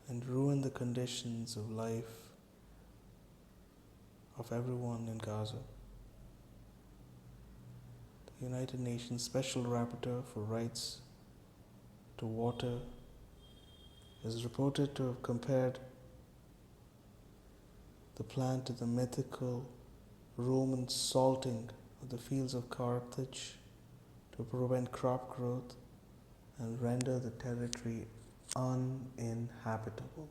and ruin the conditions of life of everyone in Gaza. The United Nations Special Rapporteur for Rights to Water is reported to have compared the plan to the mythical Roman salting of the fields of Carthage to prevent crop growth and render the territory uninhabitable.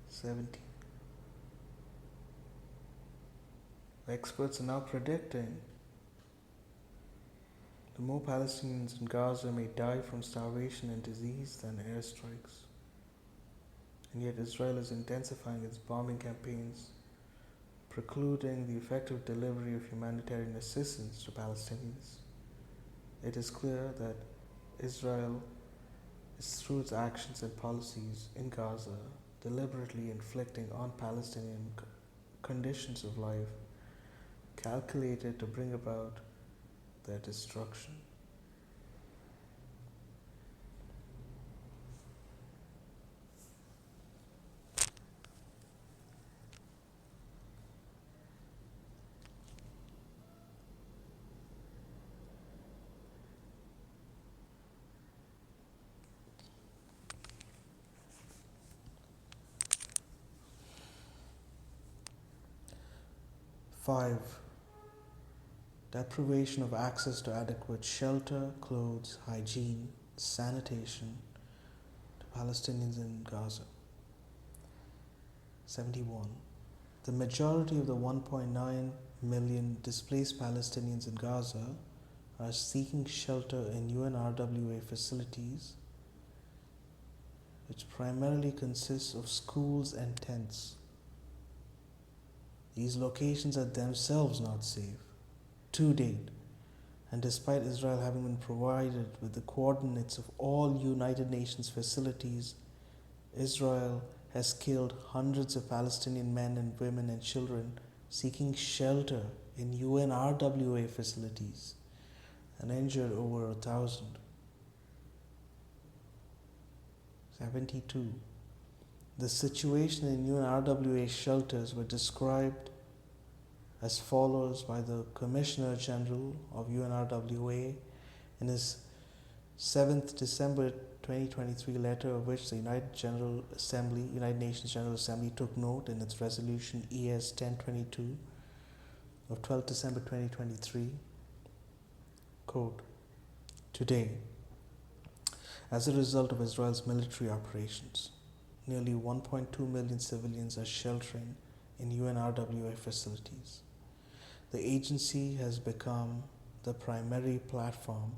'70. Experts are now predicting that more Palestinians in Gaza may die from starvation and disease than airstrikes. And yet Israel is intensifying its bombing campaigns, precluding the effective delivery of humanitarian assistance to Palestinians. It is clear that Israel is, through its actions and policies in Gaza, deliberately inflicting on Palestinian conditions of life calculated to bring about their destruction. '5. Deprivation of access to adequate shelter, clothes, hygiene, sanitation to Palestinians in Gaza. '71. The majority of the 1.9 million displaced Palestinians in Gaza are seeking shelter in UNRWA facilities, which primarily consists of schools and tents. These locations are themselves not safe to date, and despite Israel having been provided with the coordinates of all United Nations facilities, Israel has killed hundreds of Palestinian men and women and children seeking shelter in UNRWA facilities and injured over 1,000. 72. The situation in UNRWA shelters were described as follows by the Commissioner General of UNRWA in his 7th December 2023 letter, of which the United Nations General Assembly took note in its resolution ES 1022 of 12 December 2023. Quote, today, as a result of Israel's military operations, nearly 1.2 million civilians are sheltering in UNRWA facilities. The agency has become the primary platform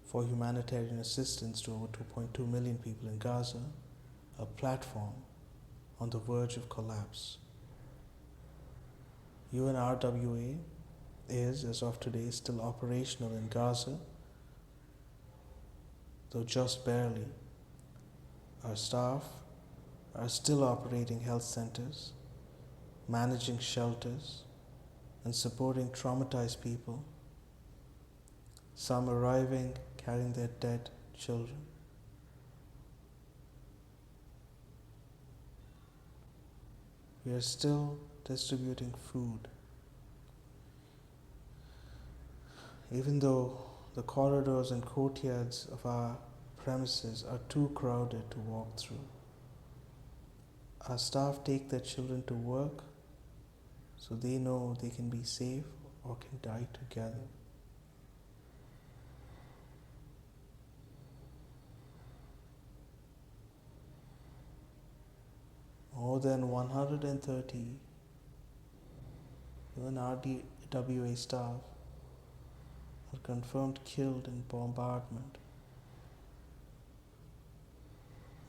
for humanitarian assistance to over 2.2 million people in Gaza, a platform on the verge of collapse. UNRWA is, as of today, still operational in Gaza, though just barely. Our staff are still operating health centers, managing shelters, and supporting traumatized people, some arriving carrying their dead children. We are still distributing food, even though the corridors and courtyards of our premises are too crowded to walk through. Our staff take their children to work so they know they can be safe or can die together. More than 130 UNRWA staff are confirmed killed in bombardment,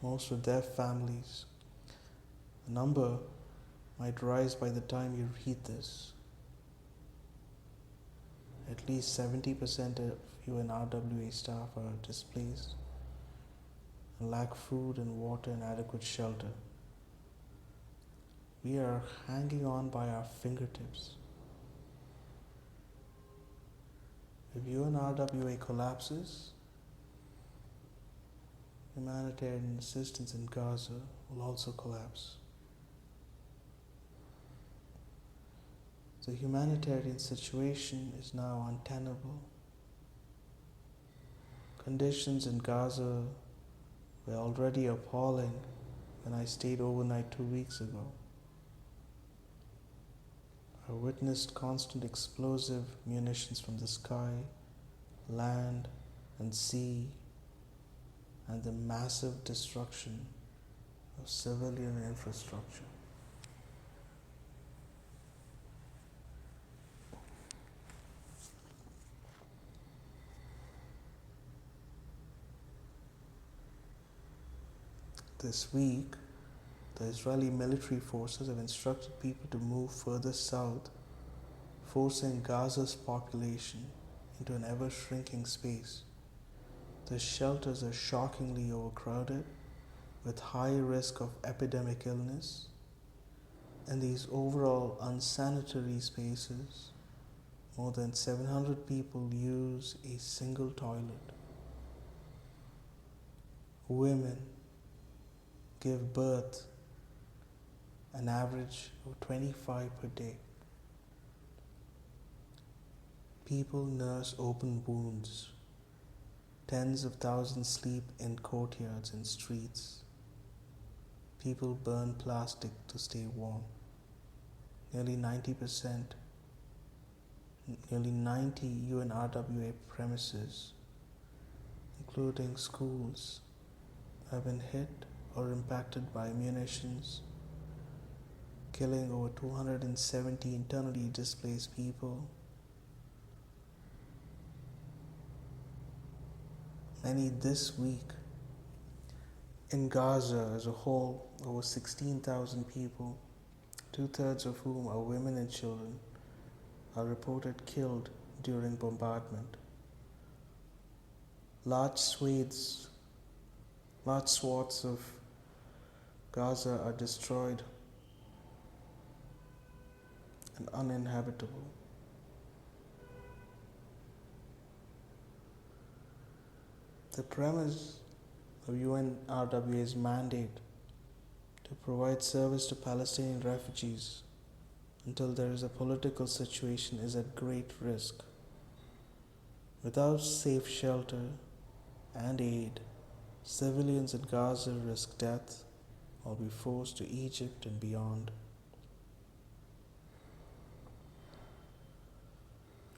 most with their families. The number might rise by the time you read this. At least 70% of UNRWA staff are displaced and lack food and water and adequate shelter. We are hanging on by our fingertips. If UNRWA collapses, humanitarian assistance in Gaza will also collapse. The humanitarian situation is now untenable. Conditions in Gaza were already appalling when I stayed overnight 2 weeks ago. I witnessed constant explosive munitions from the sky, land, and sea, and the massive destruction of civilian infrastructure. This week, the Israeli military forces have instructed people to move further south, forcing Gaza's population into an ever-shrinking space. The shelters are shockingly overcrowded, with high risk of epidemic illness, and these overall unsanitary spaces, more than 700 people use a single toilet. Women give birth an average of 25 per day. People nurse open wounds. Tens of thousands sleep in courtyards and streets. People burn plastic to stay warm. Nearly 90 UNRWA premises, including schools, have been hit or impacted by munitions, killing over 270 internally displaced people. Many this week. In Gaza as a whole, over 16,000 people, 2/3 of whom are women and children, are reported killed during bombardment. Large swaths of Gaza are destroyed and uninhabitable. The premise of UNRWA's mandate to provide service to Palestinian refugees until there is a political situation is at great risk. Without safe shelter and aid, civilians in Gaza risk death or be forced to Egypt and beyond.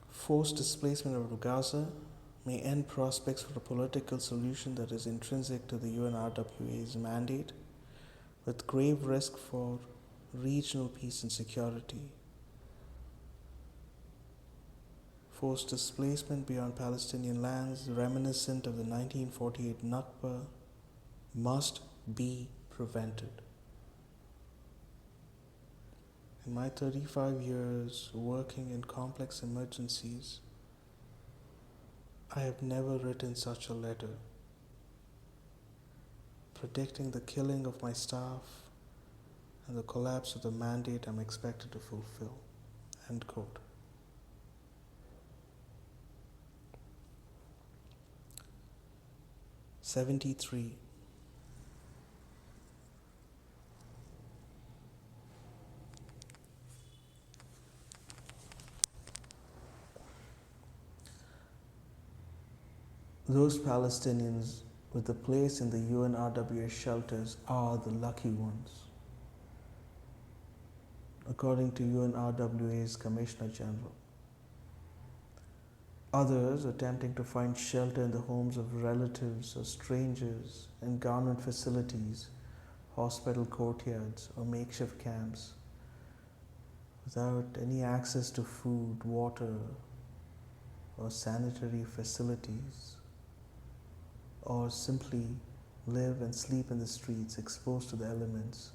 Forced displacement out of Gaza may end prospects for a political solution that is intrinsic to the UNRWA's mandate, with grave risk for regional peace and security. Forced displacement beyond Palestinian lands, reminiscent of the 1948 Nakba, must be prevented. In my 35 years working in complex emergencies, I have never written such a letter, predicting the killing of my staff and the collapse of the mandate I'm expected to fulfill. End quote. '73. Those Palestinians with a place in the UNRWA shelters are the lucky ones. According to UNRWA's Commissioner General. Others attempting to find shelter in the homes of relatives or strangers, in government facilities, hospital courtyards, or makeshift camps, without any access to food, water, or sanitary facilities, or simply live and sleep in the streets exposed to the elements.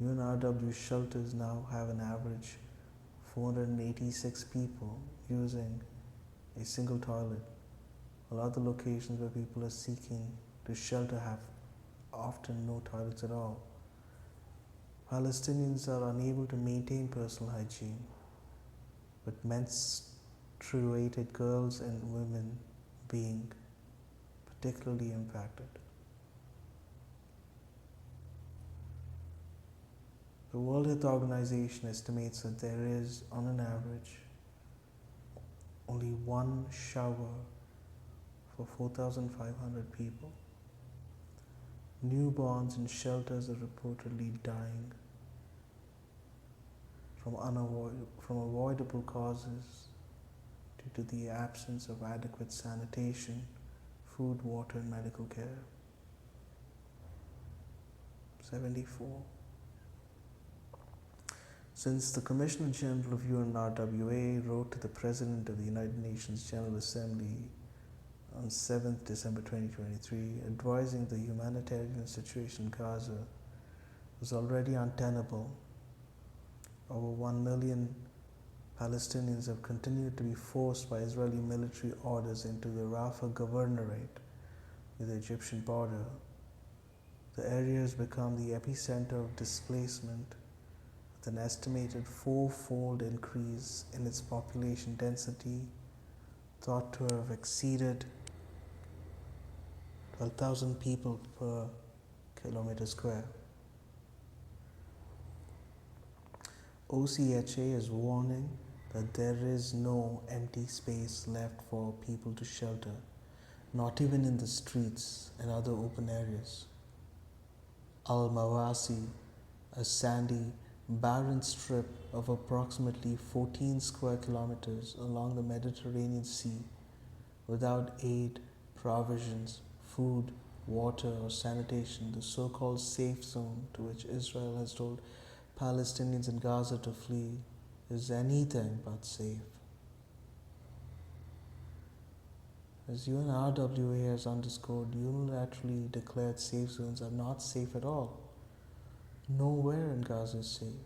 UNRW shelters now have an average 486 people using a single toilet, while other locations where people are seeking to shelter have often no toilets at all. Palestinians are unable to maintain personal hygiene, with menstruated girls and women being particularly impacted. The World Health Organization estimates that there is, on an average, only one shower for 4,500 people. Newborns in shelters are reportedly dying from avoidable causes due to the absence of adequate sanitation, food, water, and medical care. 74. Since the Commissioner General of UNRWA wrote to the President of the United Nations General Assembly on 7th December 2023, advising the humanitarian situation in Gaza was already untenable, over 1 million Palestinians have continued to be forced by Israeli military orders into the Rafah governorate with the Egyptian border. The area has become the epicenter of displacement, with an estimated 4-fold increase in its population density, thought to have exceeded 12,000 people per kilometer square. OCHA is warning that there is no empty space left for people to shelter, not even in the streets and other open areas. Al-Mawasi, a sandy, barren strip of approximately 14 square kilometers along the Mediterranean Sea, without aid, provisions, food, water, or sanitation, the so-called safe zone to which Israel has told Palestinians in Gaza to flee, is anything but safe. As UNRWA has underscored, unilaterally declared safe zones are not safe at all. Nowhere in Gaza is safe.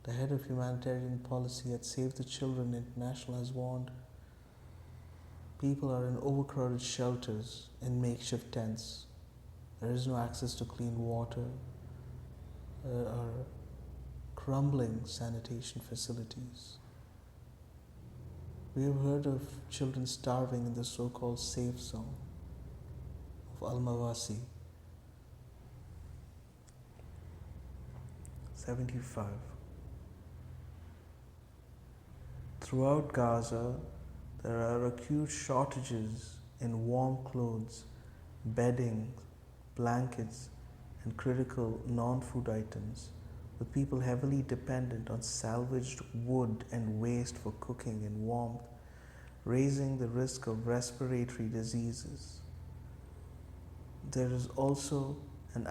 The head of humanitarian policy at Save the Children International has warned people are in overcrowded shelters in makeshift tents. There is no access to clean water. There are crumbling sanitation facilities. We have heard of children starving in the so-called safe zone of Al-Mawasi. 75. Throughout Gaza, there are acute shortages in warm clothes, bedding, blankets, and critical non-food items, with people heavily dependent on salvaged wood and waste for cooking and warmth, raising the risk of respiratory diseases. There is also an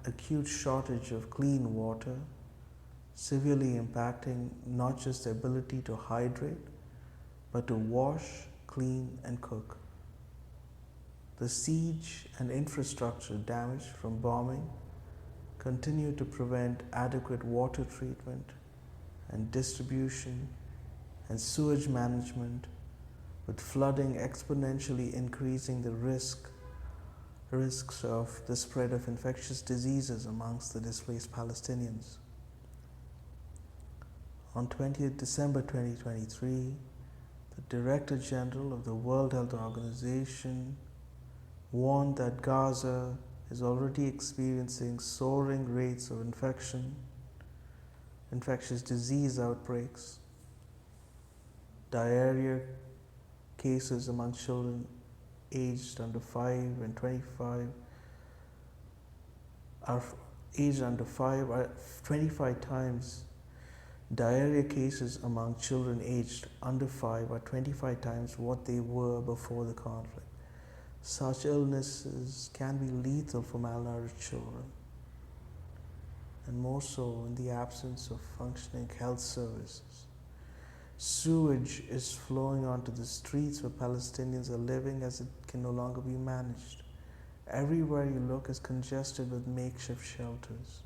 acute shortage of clean water, severely impacting not just the ability to hydrate, but to wash, clean, and cook. The siege and infrastructure damage from bombing continue to prevent adequate water treatment and distribution and sewage management, with flooding exponentially increasing the risks of the spread of infectious diseases amongst the displaced Palestinians. On 20th December 2023, the Director General of the World Health Organization warned that Gaza is already experiencing soaring rates of infectious disease outbreaks, diarrhea, cases among children aged under 5 and 25 are aged under 5 are 25 times. Diarrhea cases among children aged under 5 are 25 times what they were before the conflict. Such illnesses can be lethal for malnourished children, and more so in the absence of functioning health services. Sewage is flowing onto the streets where Palestinians are living as it can no longer be managed. Everywhere you look is congested with makeshift shelters.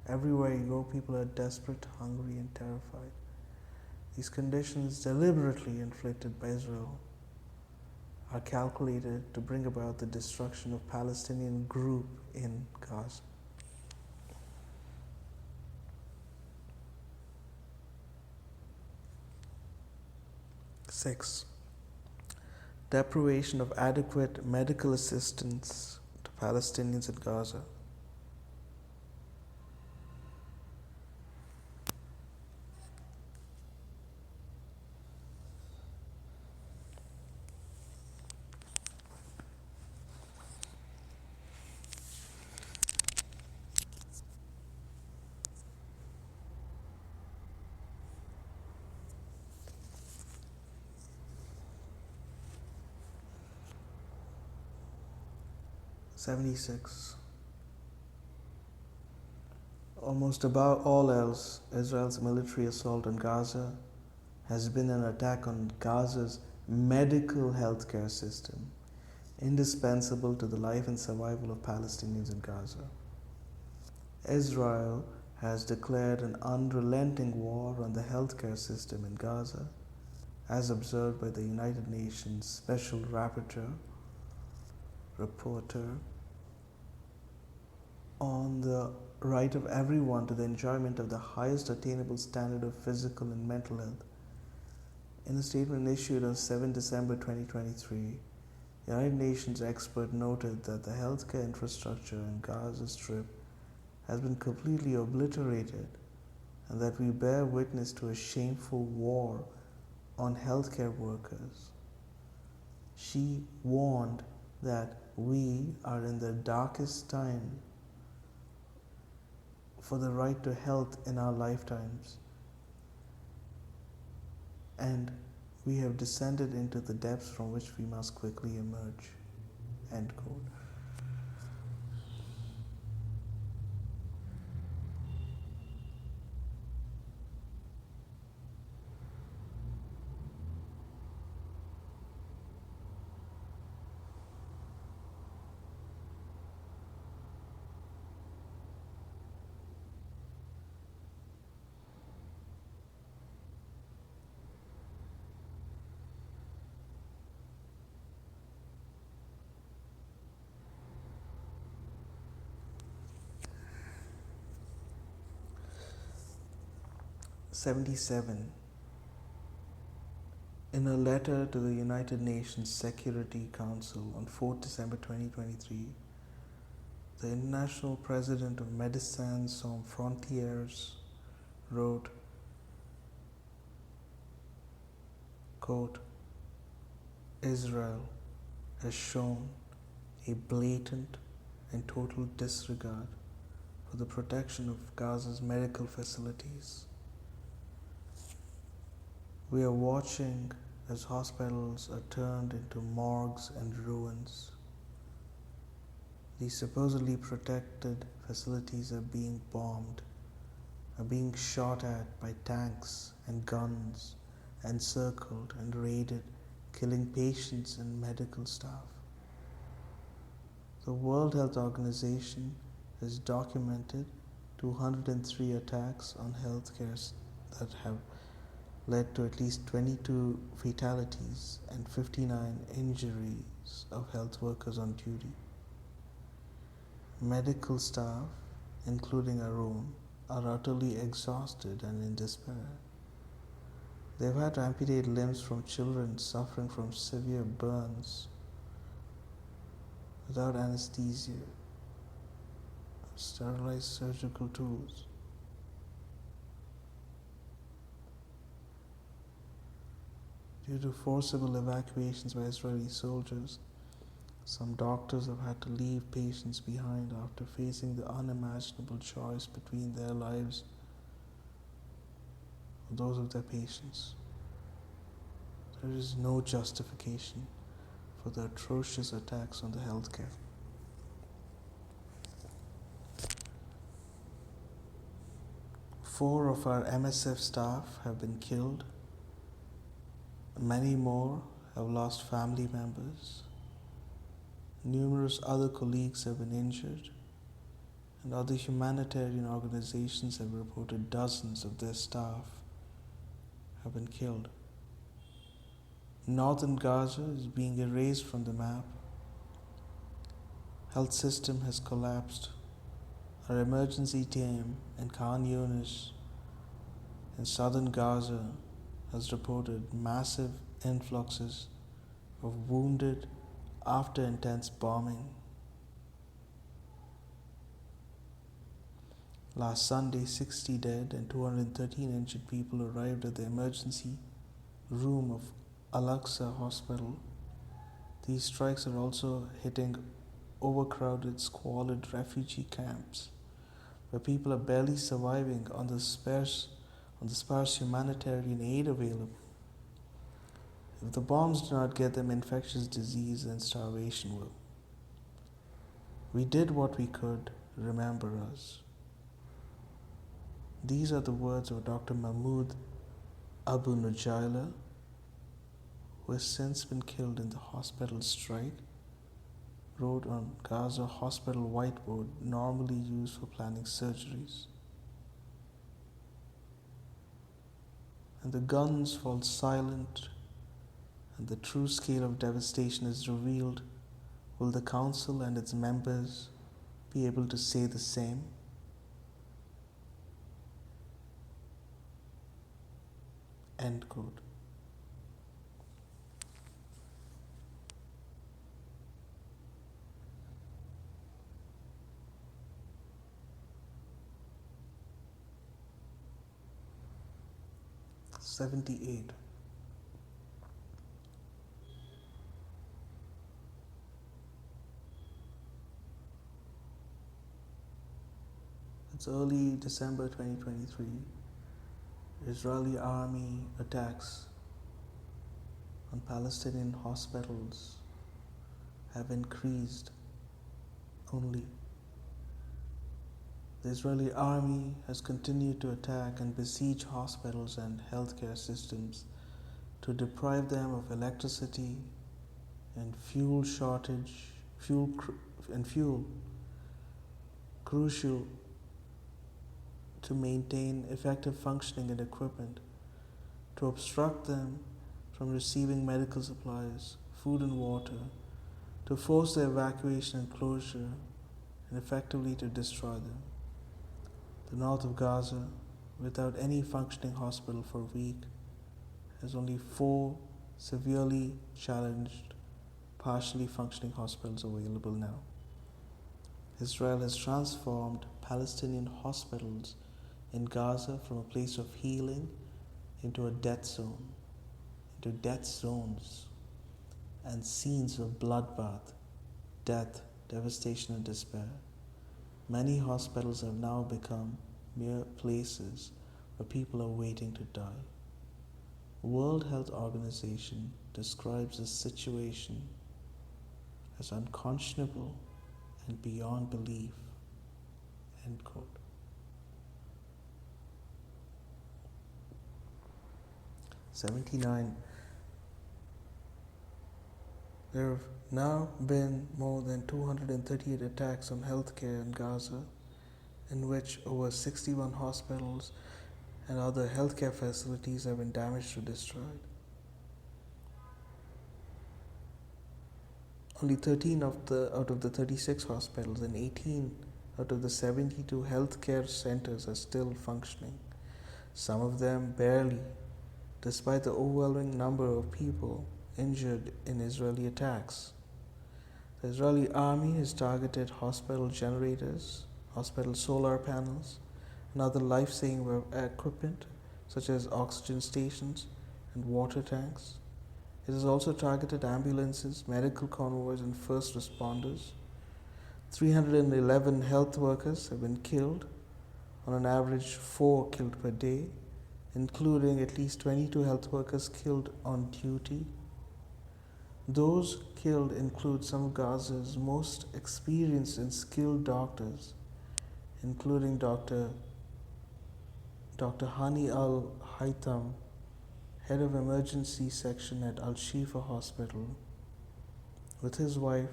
Everywhere you go, people are desperate, hungry, and terrified. These conditions, deliberately inflicted by Israel, are calculated to bring about the destruction of Palestinian group in Gaza. Six, deprivation of adequate medical assistance to Palestinians in Gaza. '76. Almost above all else, Israel's military assault on Gaza has been an attack on Gaza's medical healthcare system, indispensable to the life and survival of Palestinians in Gaza. Israel has declared an unrelenting war on the healthcare system in Gaza, as observed by the United Nations Special Rapporteur on the right of everyone to the enjoyment of the highest attainable standard of physical and mental health. In a statement issued on 7 December 2023, the United Nations expert noted that the healthcare infrastructure in Gaza Strip has been completely obliterated and that we bear witness to a shameful war on healthcare workers. She warned that we are in the darkest time for the right to health in our lifetimes, and we have descended into the depths from which we must quickly emerge. End quote. '77. In a letter to the United Nations Security Council on 4 December 2023, the International President of Médecins Sans Frontières wrote, quote, Israel has shown a blatant and total disregard for the protection of Gaza's medical facilities. We are watching as hospitals are turned into morgues and ruins. These supposedly protected facilities are being bombed, are being shot at by tanks and guns, encircled and raided, killing patients and medical staff. The World Health Organization has documented 203 attacks on healthcare that have led to at least 22 fatalities and 59 injuries of health workers on duty. Medical staff, including our own, are utterly exhausted and in despair. They've had to amputate limbs from children suffering from severe burns without anesthesia, sterilized surgical tools. Due to forcible evacuations by Israeli soldiers, some doctors have had to leave patients behind after facing the unimaginable choice between their lives or those of their patients. There is no justification for the atrocious attacks on the healthcare. Four of our MSF staff have been killed. Many more have lost family members. Numerous other colleagues have been injured, and other humanitarian organizations have reported dozens of their staff have been killed. Northern Gaza is being erased from the map. Health system has collapsed. Our emergency team in Khan Yunis in southern Gaza has reported massive influxes of wounded after intense bombing. Last Sunday, 60 dead and 213 injured people arrived at the emergency room of Al-Aqsa Hospital. These strikes are also hitting overcrowded, squalid refugee camps, where people are barely surviving on the sparse humanitarian aid available. If the bombs do not get them, infectious disease and starvation will. We did what we could. Remember us. These are the words of Dr. Mahmoud Abu Nujaila, who has since been killed in the hospital strike, wrote on Gaza hospital whiteboard normally used for planning surgeries. And the guns fall silent, and the true scale of devastation is revealed. Will the council and its members be able to say the same? End quote. '78. It's early December 2023. Israeli army attacks on Palestinian hospitals have increased only. The Israeli army has continued to attack and besiege hospitals and healthcare systems to deprive them of electricity and fuel crucial to maintain effective functioning and equipment, to obstruct them from receiving medical supplies, food and water, to force their evacuation and closure, and effectively to destroy them. The north of Gaza, without any functioning hospital for a week, has only 4 severely challenged, partially functioning hospitals available now. Israel has transformed Palestinian hospitals in Gaza from a place of healing into a death zone, into death zones and scenes of bloodbath, death, devastation and despair. Many hospitals have now become mere places where people are waiting to die. World Health Organization describes this situation as unconscionable and beyond belief. End quote. '79. There have now been more than 238 attacks on healthcare in Gaza, in which over 61 hospitals and other healthcare facilities have been damaged or destroyed. Only 13 out of the 36 hospitals and 18 out of the 72 healthcare centers are still functioning, some of them barely, despite the overwhelming number of people injured in Israeli attacks. The Israeli army has targeted hospital generators, hospital solar panels, and other life-saving equipment such as oxygen stations and water tanks. It has also targeted ambulances, medical convoys, and first responders. 311 health workers have been killed, on an average 4 killed per day, including at least 22 health workers killed on duty. Those killed include some of Gaza's most experienced and skilled doctors, including Dr. Hani al-Haytham, head of emergency section at Al-Shifa Hospital, with his wife,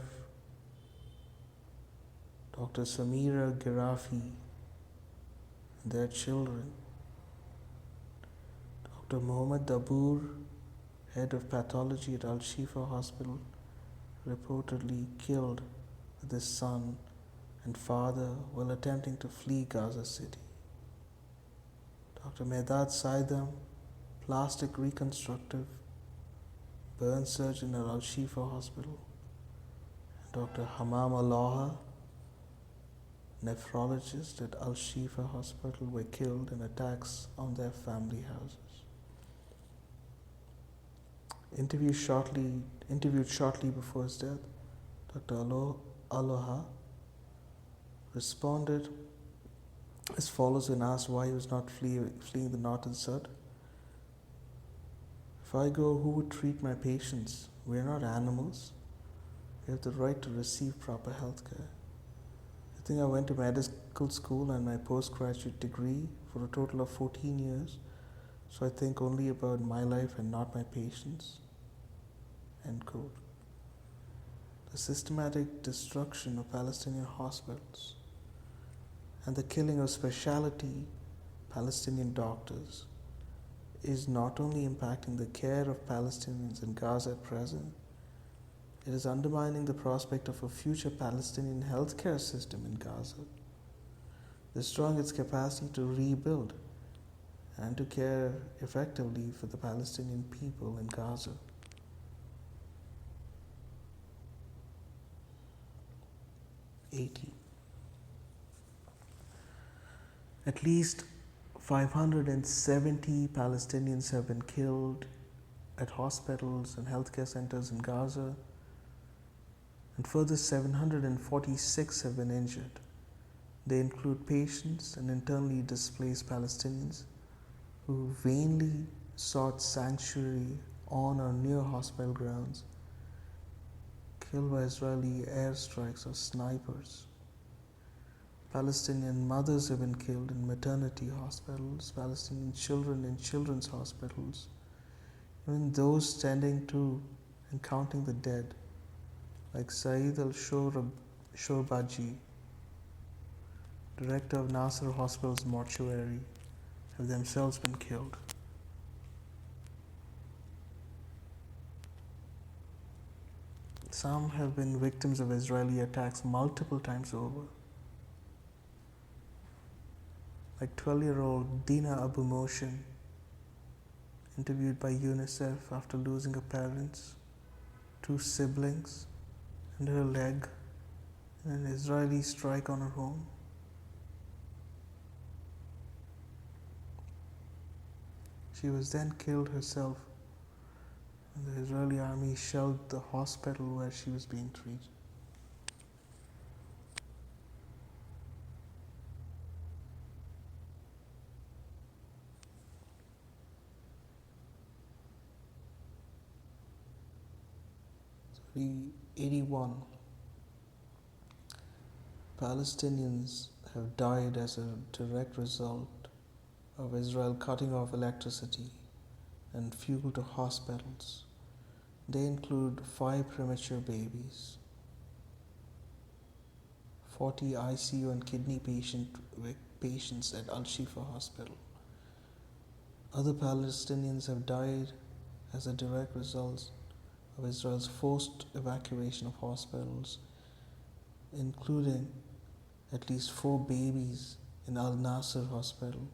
Dr. Samira Girafi, and their children. Dr. Mohammed Dabour, head of pathology at Al-Shifa Hospital, reportedly killed with his son and father while attempting to flee Gaza City. Dr. Medad Saidam, plastic reconstructive burn surgeon at Al-Shifa Hospital, and Dr. Hamam Aloha, nephrologist at Al-Shifa Hospital, were killed in attacks on their family houses. Interviewed shortly before his death, Dr. Aloha responded as follows when asked why he was not fleeing the north and south. If I go, who would treat my patients? We are not animals. We have the right to receive proper health care. I think I went to medical school and my postgraduate degree for a total of 14 years, so I think only about my life and not my patients. End quote. The systematic destruction of Palestinian hospitals and the killing of specialty Palestinian doctors is not only impacting the care of Palestinians in Gaza at present, it is undermining the prospect of a future Palestinian healthcare system in Gaza, destroying its capacity to rebuild and to care effectively for the Palestinian people in Gaza. At least 570 Palestinians have been killed at hospitals and healthcare centers in Gaza, and further 746 have been injured. They include patients and internally displaced Palestinians who vainly sought sanctuary on or near hospital grounds, killed by Israeli airstrikes or snipers. Palestinian mothers have been killed in maternity hospitals, Palestinian children in children's hospitals, even those tending to and counting the dead, like Saeed al-Shorbaji, director of Nasser Hospital's mortuary, have themselves been killed. Some have been victims of Israeli attacks multiple times over, like 12-year-old Dina Abu Moshin, interviewed by UNICEF after losing her parents, 2 siblings, and her leg in an Israeli strike on her home. She was then killed herself when the Israeli army shelled the hospital where she was being treated. So 81 Palestinians have died as a direct result of Israel cutting off electricity and fuel to hospitals. They include 5 premature babies, 40 ICU and kidney patients at Al-Shifa Hospital. Other Palestinians have died as a direct result of Israel's forced evacuation of hospitals, including at least 4 babies in Al-Nasser Hospital,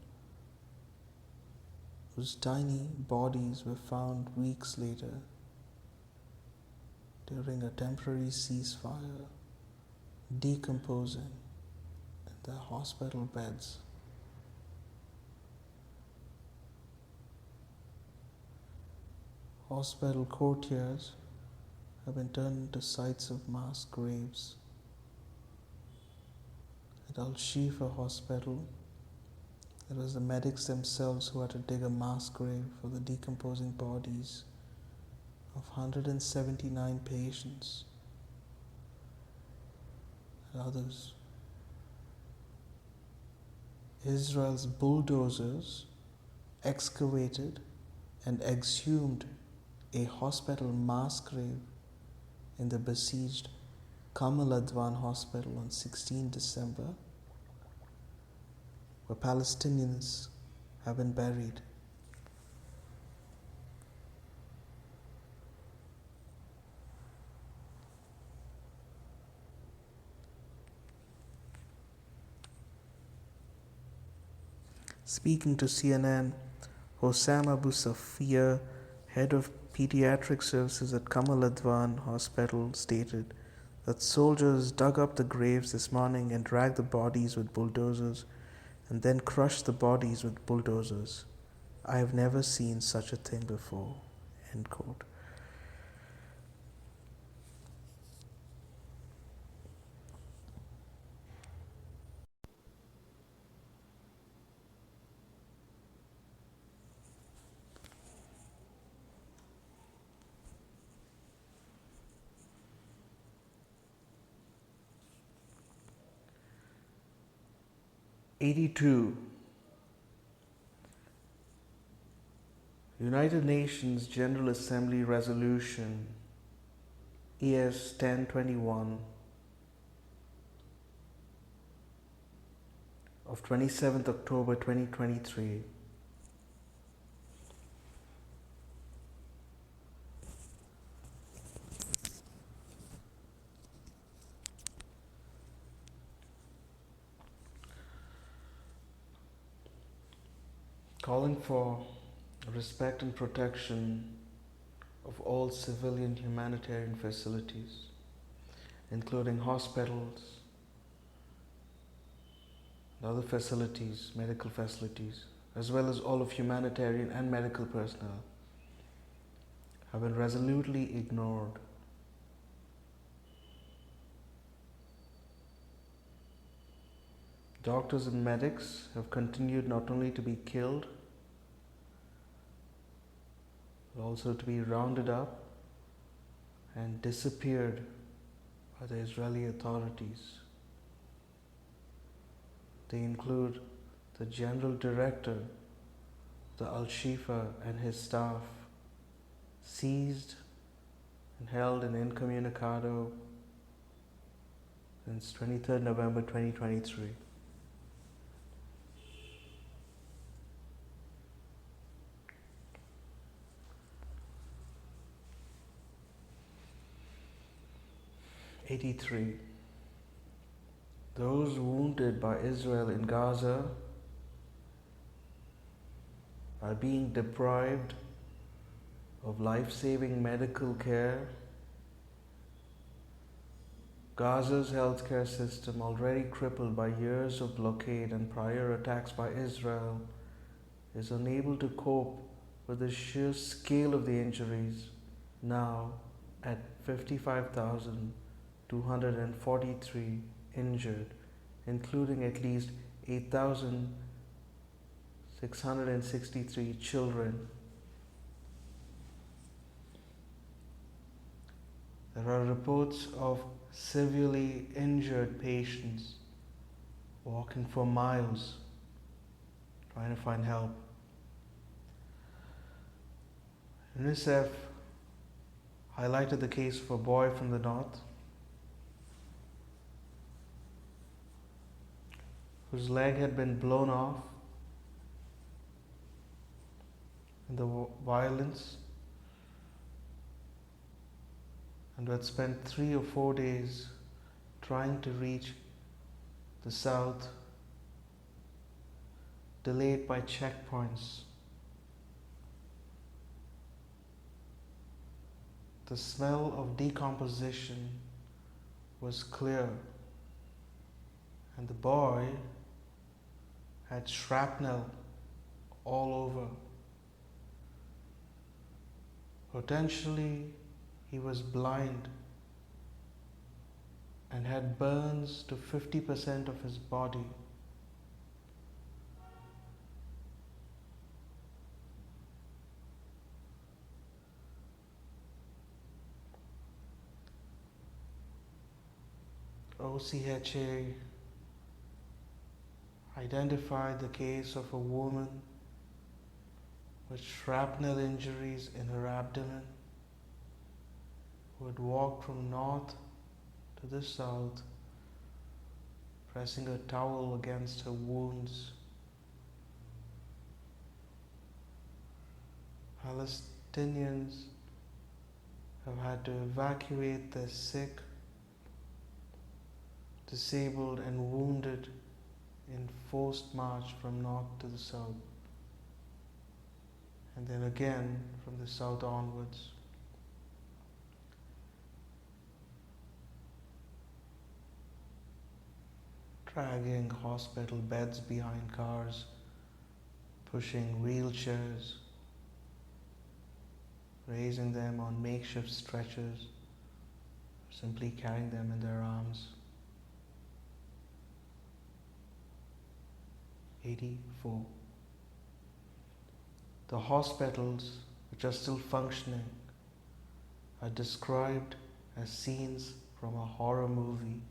whose tiny bodies were found weeks later during a temporary ceasefire, decomposing in the hospital beds. Hospital courtyards have been turned into sites of mass graves. At Al-Shifa Hospital, it was the medics themselves who had to dig a mass grave for the decomposing bodies of 179 patients and others. Israel's bulldozers excavated and exhumed a hospital mass grave in the besieged Kamal Adwan Hospital on 16 December, where Palestinians have been buried. Speaking to CNN, Hossam Abu Safia, head of pediatric services at Kamal Adwan Hospital, stated that soldiers dug up the graves this morning and dragged the bodies with bulldozers and then crushed the bodies with bulldozers. I have never seen such a thing before. End quote. '82. United Nations General Assembly Resolution ES 1021 of 27th October 2023 calling for respect and protection of all civilian humanitarian facilities, including hospitals and other facilities, medical facilities, as well as all of humanitarian and medical personnel, have been resolutely ignored. Doctors and medics have continued not only to be killed, but also to be rounded up and disappeared by the Israeli authorities. They include the General Director of the Al-Shifa and his staff, seized and held in incommunicado since 23rd November 2023. '83. Those wounded by Israel in Gaza are being deprived of life-saving medical care. Gaza's healthcare system, already crippled by years of blockade and prior attacks by Israel, is unable to cope with the sheer scale of the injuries, now at 55,243 injured, including at least 8,663 children. There are reports of severely injured patients walking for miles trying to find help. UNICEF highlighted the case of a boy from the north whose leg had been blown off in the violence and who had spent 3 or 4 days trying to reach the south, delayed by checkpoints. The smell of decomposition was clear, and the boy had shrapnel all over. Potentially, he was blind and had burns to 50% of his body. OCHA identified the case of a woman with shrapnel injuries in her abdomen who had walked from north to the south, pressing a towel against her wounds. Palestinians have had to evacuate their sick, disabled and wounded in forced march from north to the south, and then again from the south onwards. Dragging hospital beds behind cars, pushing wheelchairs, raising them on makeshift stretchers, simply carrying them in their arms. 84. The hospitals, which are still functioning, are described as scenes from a horror movie.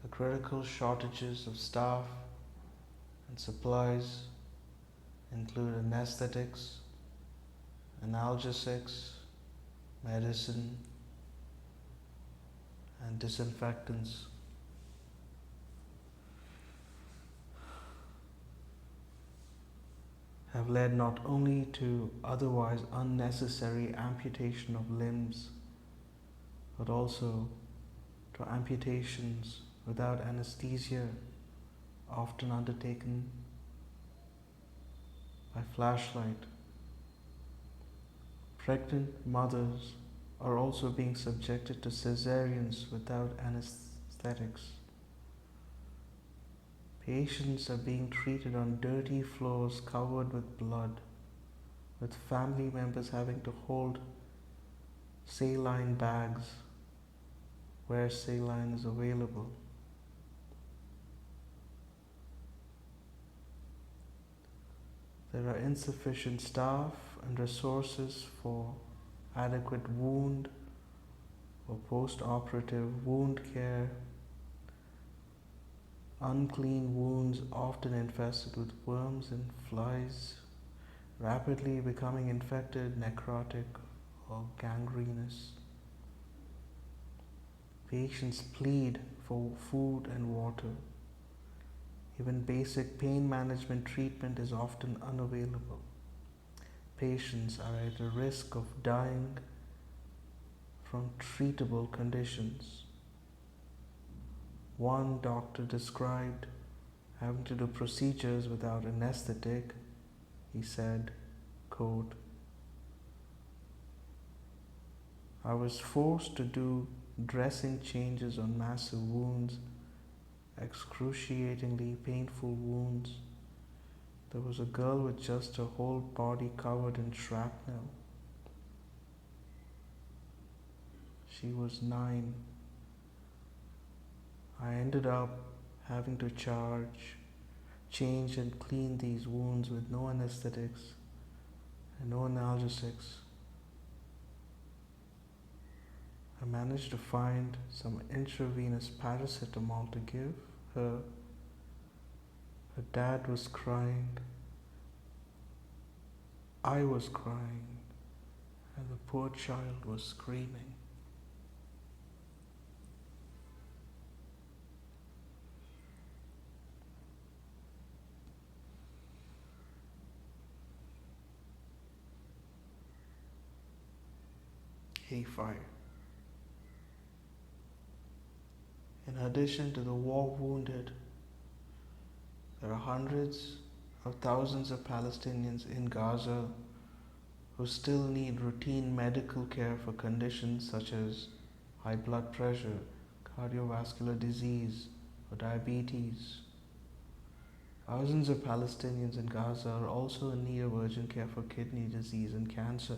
The critical shortages of staff and supplies include anesthetics, analgesics, medicine, and disinfectants. Have led not only to otherwise unnecessary amputation of limbs, but also to amputations without anesthesia, often undertaken by flashlight. Pregnant mothers are also being subjected to cesareans without anesthetics. Patients are being treated on dirty floors covered with blood, with family members having to hold saline bags where saline is available. There are insufficient staff and resources for adequate wound or post-operative wound care. Unclean wounds often infested with worms and flies, rapidly becoming infected, necrotic, or gangrenous. Patients plead for food and water. Even basic pain management treatment is often unavailable. Patients are at a risk of dying from treatable conditions. One doctor described having to do procedures without anesthetic. He said, quote, "I was forced to do dressing changes on massive wounds, excruciatingly painful wounds. There was a girl with just her whole body covered in shrapnel. She was 9. I ended up having to change and clean these wounds with no anesthetics and no analgesics. I managed to find some intravenous paracetamol to give her. Her dad was crying. I was crying, and the poor child was screaming." Hayfire. In addition to the war wounded, there are hundreds of thousands of Palestinians in Gaza who still need routine medical care for conditions such as high blood pressure, cardiovascular disease, or diabetes. Thousands of Palestinians in Gaza are also in need of urgent care for kidney disease and cancer.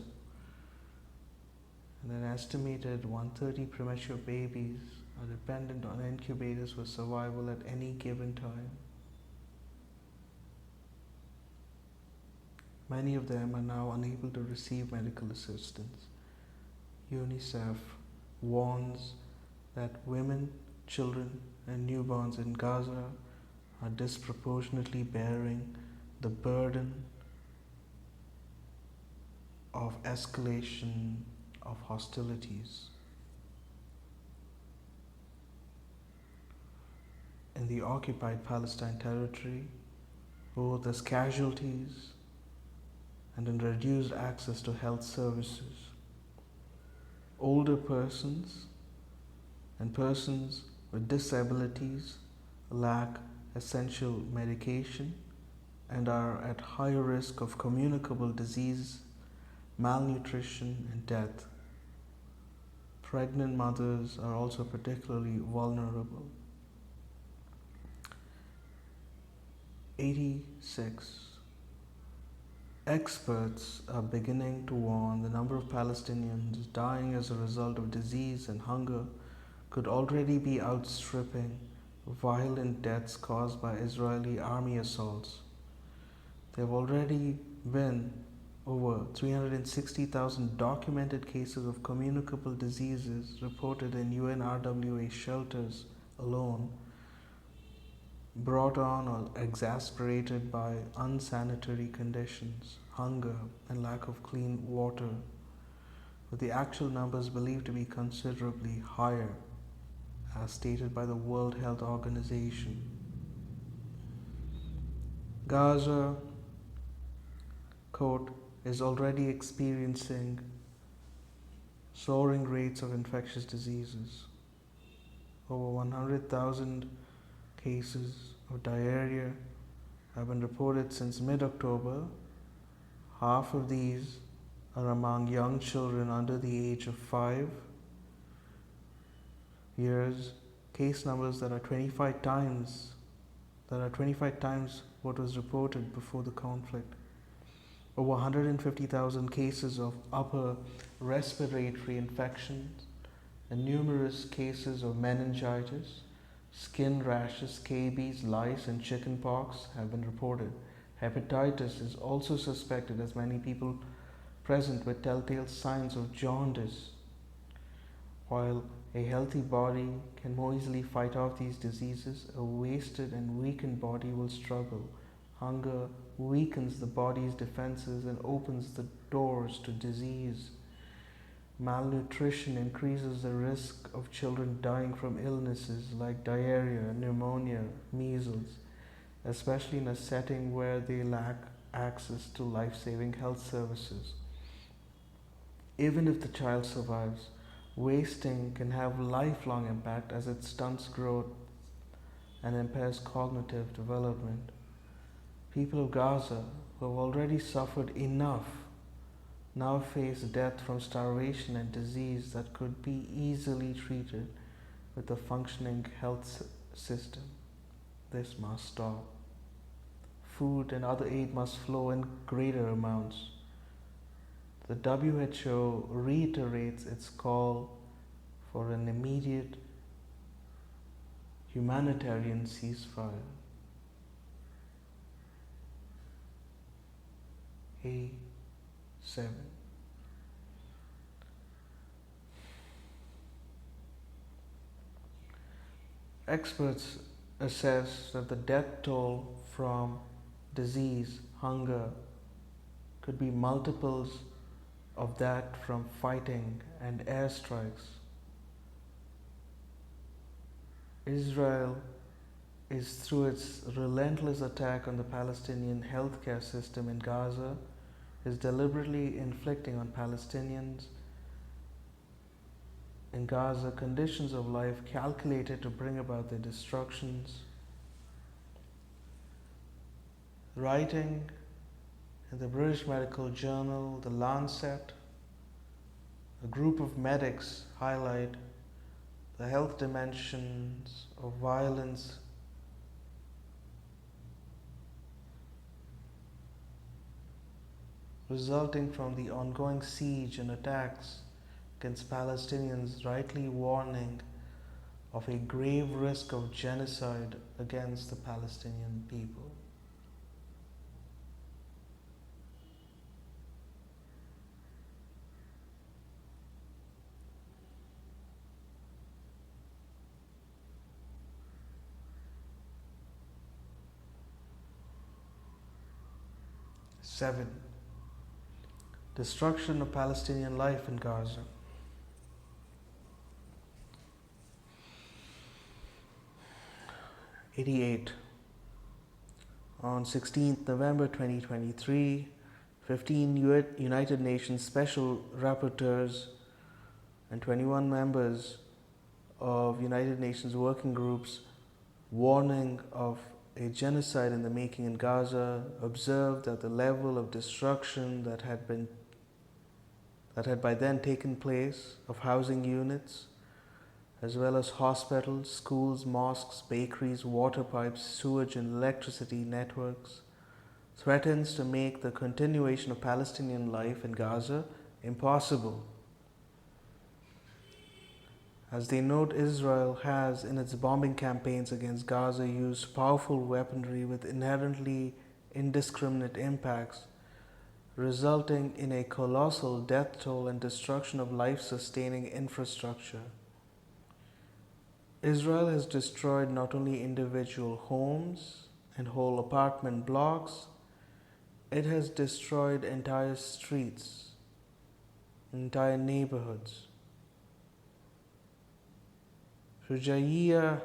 And an estimated 130 premature babies are dependent on incubators for survival at any given time. Many of them are now unable to receive medical assistance. UNICEF warns that women, children, and newborns in Gaza are disproportionately bearing the burden of escalation of hostilities. In the occupied Palestine territory, both as casualties and in reduced access to health services. Older persons and persons with disabilities lack essential medication and are at higher risk of communicable disease, malnutrition, and death. Pregnant mothers are also particularly vulnerable. 86. Experts are beginning to warn the number of Palestinians dying as a result of disease and hunger could already be outstripping violent deaths caused by Israeli army assaults. There have already been over 360,000 documented cases of communicable diseases reported in UNRWA shelters alone, brought on or exacerbated by unsanitary conditions, hunger, and lack of clean water, with the actual numbers believed to be considerably higher, as stated by the World Health Organization. Gaza, quote, is already experiencing soaring rates of infectious diseases. Over 100,000 cases of diarrhea have been reported since mid-October. Half of these are among young children under the age of 5 years. Case numbers that are 25 times what was reported before the conflict. Over 150,000 cases of upper respiratory infections and numerous cases of meningitis, skin rashes, scabies, lice, and chickenpox have been reported. Hepatitis is also suspected, as many people present with telltale signs of jaundice. While a healthy body can more easily fight off these diseases, a wasted and weakened body will struggle. Hunger weakens the body's defenses and opens the doors to disease. Malnutrition increases the risk of children dying from illnesses like diarrhea, pneumonia, measles, especially in a setting where they lack access to life-saving health services. Even if the child survives, wasting can have lifelong impact as it stunts growth and impairs cognitive development. People of Gaza, who have already suffered enough, now face death from starvation and disease that could be easily treated with a functioning health system. This must stop. Food and other aid must flow in greater amounts. The WHO reiterates its call for an immediate humanitarian ceasefire. A7. Experts assess that the death toll from disease, hunger, could be multiples of that from fighting and airstrikes. Israel is, through its relentless attack on the Palestinian healthcare system in Gaza, is deliberately inflicting on Palestinians in Gaza conditions of life calculated to bring about their destructions. Writing in the British medical journal, The Lancet, a group of medics highlight the health dimensions of violence resulting from the ongoing siege and attacks against Palestinians, rightly warning of a grave risk of genocide against the Palestinian people. Seven, destruction of Palestinian life in Gaza. '88. On 16th November 2023, 15 United Nations Special Rapporteurs and 21 members of United Nations working groups warning of a genocide in the making in Gaza observed that the level of destruction that had by then taken place of housing units, as well as hospitals, schools, mosques, bakeries, water pipes, sewage and electricity networks, threatens to make the continuation of Palestinian life in Gaza impossible. As they note, Israel has, in its bombing campaigns against Gaza, used powerful weaponry with inherently indiscriminate impacts, resulting in a colossal death toll and destruction of life-sustaining infrastructure. Israel has destroyed not only individual homes and whole apartment blocks, it has destroyed entire streets, entire neighborhoods. Shujaiya,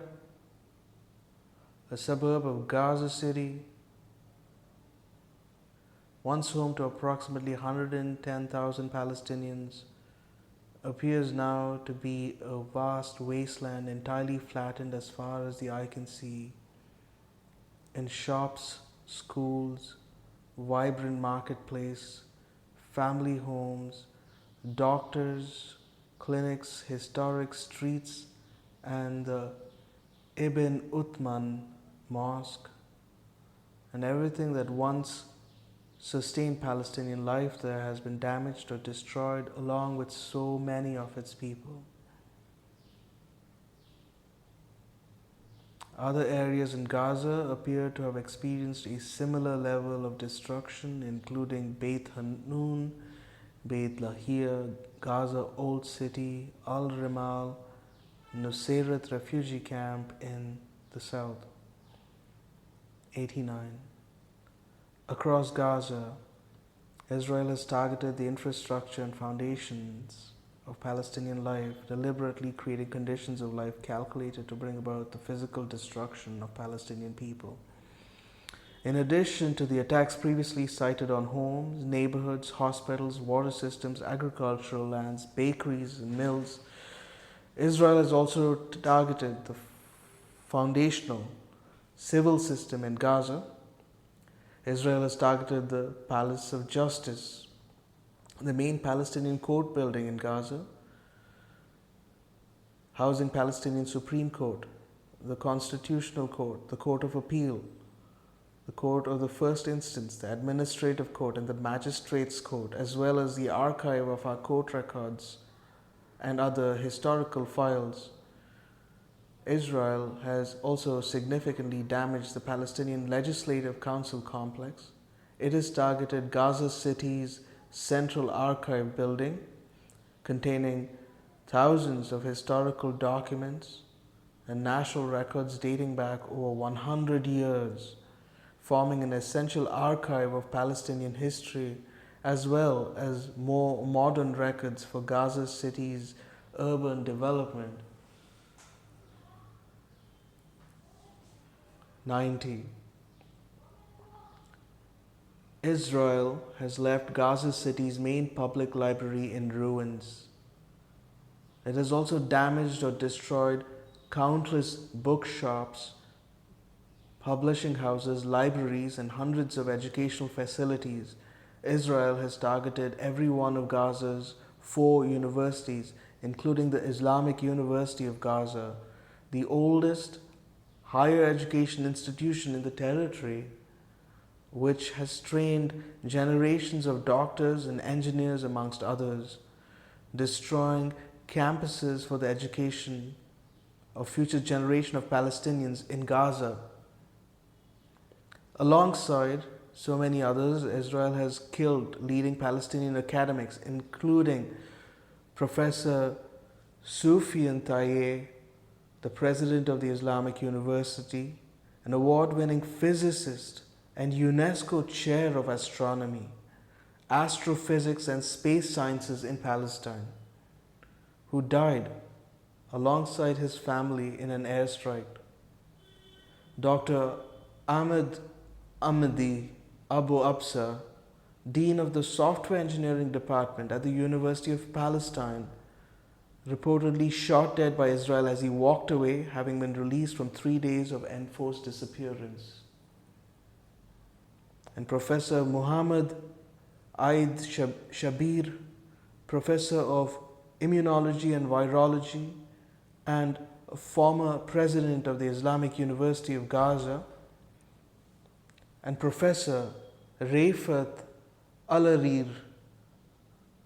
a suburb of Gaza City, once home to approximately 110,000 Palestinians, appears now to be a vast wasteland entirely flattened as far as the eye can see. In shops, schools, vibrant marketplace, family homes, doctors, clinics, historic streets, and the Ibn Uthman Mosque, and everything that once sustained Palestinian life there has been damaged or destroyed, along with so many of its people. Other areas in Gaza appear to have experienced a similar level of destruction, including Beit Hanun, Beit Lahia, Gaza Old City, Al Rimal, Nusayrat refugee camp in the south. 89. Across Gaza, Israel has targeted the infrastructure and foundations of Palestinian life, deliberately creating conditions of life calculated to bring about the physical destruction of Palestinian people. In addition to the attacks previously cited on homes, neighborhoods, hospitals, water systems, agricultural lands, bakeries, and mills, Israel has also targeted the foundational civil system in Gaza. Israel has targeted the Palace of Justice, the main Palestinian court building in Gaza, housing Palestinian Supreme Court, the Constitutional Court, the Court of Appeal, the Court of the First Instance, the Administrative Court, and the Magistrates' Court, as well as the archive of our court records and other historical files. Israel has also significantly damaged the Palestinian Legislative Council complex. It has targeted Gaza City's Central Archive building, containing thousands of historical documents and national records dating back over 100 years, forming an essential archive of Palestinian history, as well as more modern records for Gaza City's urban development. 90. Israel has left Gaza City's main public library in ruins. It has also damaged or destroyed countless bookshops, publishing houses, libraries, and hundreds of educational facilities. Israel has targeted every one of Gaza's 4 universities, including the Islamic University of Gaza, the oldest higher education institution in the territory, which has trained generations of doctors and engineers amongst others, destroying campuses for the education of future generation of Palestinians in Gaza. Alongside so many others, Israel has killed leading Palestinian academics, including Professor Sufyan Taye, the president of the Islamic University, an award-winning physicist and UNESCO chair of astronomy, astrophysics and space sciences in Palestine, who died alongside his family in an airstrike. Dr. Ahmed Ahmadi Abu Absa, Dean of the Software Engineering Department at the University of Palestine, reportedly shot dead by Israel as he walked away, having been released from 3 days of enforced disappearance. And Professor Muhammad Aid Shabir, Professor of Immunology and Virology and a former president of the Islamic University of Gaza, and Professor Rafat Al-Arir,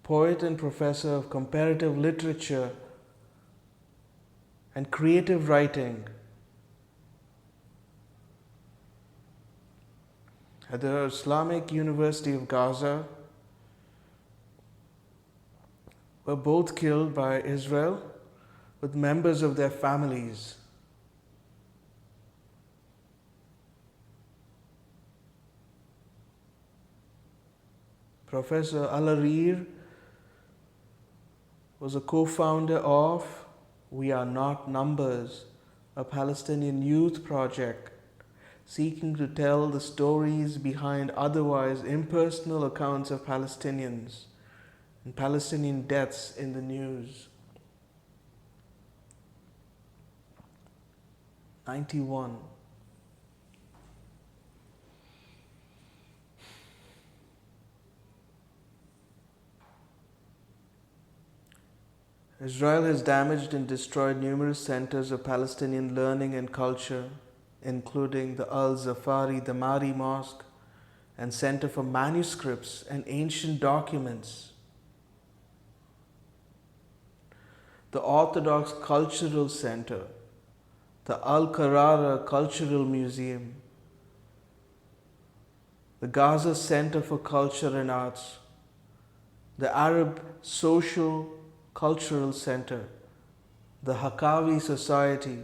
poet and professor of comparative literature and creative writing at the Islamic University of Gaza, were both killed by Israel with members of their families. Professor Al-Arir was a co-founder of We Are Not Numbers, a Palestinian youth project seeking to tell the stories behind otherwise impersonal accounts of Palestinians and Palestinian deaths in the news. 91. Israel has damaged and destroyed numerous centers of Palestinian learning and culture, including the Al-Zafari Damari Mosque and Center for Manuscripts and Ancient Documents, the Orthodox Cultural Center, the Al-Qarara Cultural Museum, the Gaza Center for Culture and Arts, the Arab Social Cultural Center, the Hakawi Society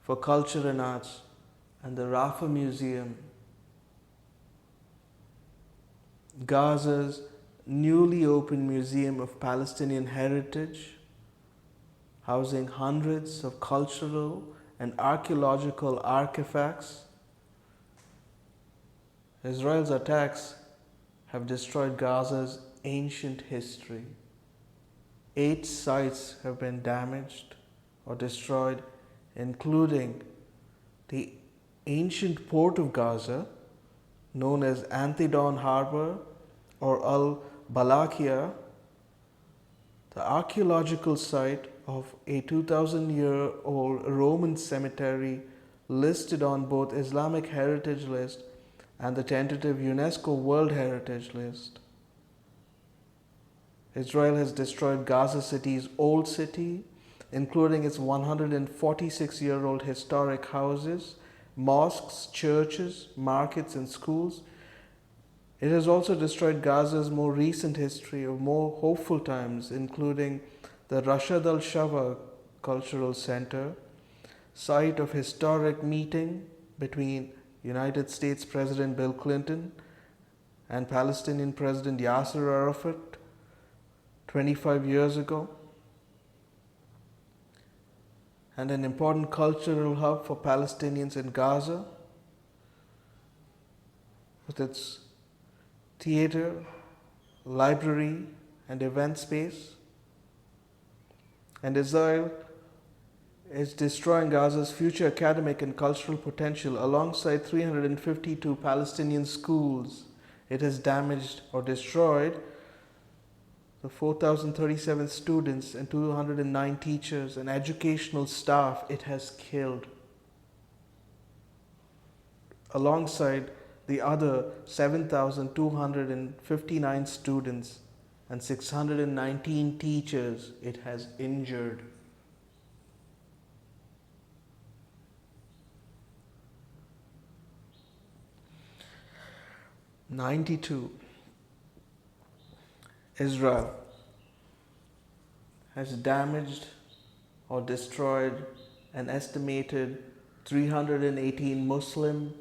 for Culture and Arts, and the Rafah Museum. Gaza's newly opened Museum of Palestinian Heritage, housing hundreds of cultural and archaeological artifacts. Israel's attacks have destroyed Gaza's ancient history. 8 sites have been damaged or destroyed, including the ancient port of Gaza, known as Anthedon Harbor or Al-Balakia, the archaeological site of a 2,000-year-old Roman cemetery listed on both Islamic Heritage List and the tentative UNESCO World Heritage List. Israel has destroyed Gaza City's old city, including its 146-year-old historic houses, mosques, churches, markets, and schools. It has also destroyed Gaza's more recent history of more hopeful times, including the Rashad al-Shava Cultural Center, site of historic meeting between United States President Bill Clinton and Palestinian President Yasser Arafat 25 years ago, and an important cultural hub for Palestinians in Gaza, with its theater, library, and event space. And Israel is destroying Gaza's future academic and cultural potential. Alongside 352 Palestinian schools, it has damaged or destroyed the 4,037 students and 209 teachers and educational staff it has killed. Alongside the other 7,259 students and 619 teachers it has injured. '92. Israel has damaged or destroyed an estimated 318 Muslim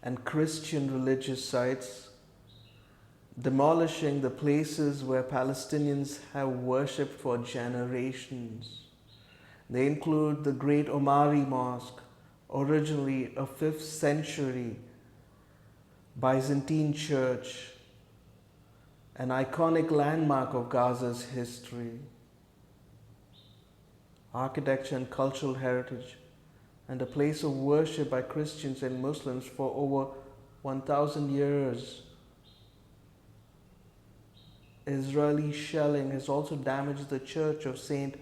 and Christian religious sites, demolishing the places where Palestinians have worshipped for generations. They include the Great Omari Mosque, originally a 5th century Byzantine church, an iconic landmark of Gaza's history, architecture and cultural heritage, and a place of worship by Christians and Muslims for over 1,000 years. Israeli shelling has also damaged the church of Saint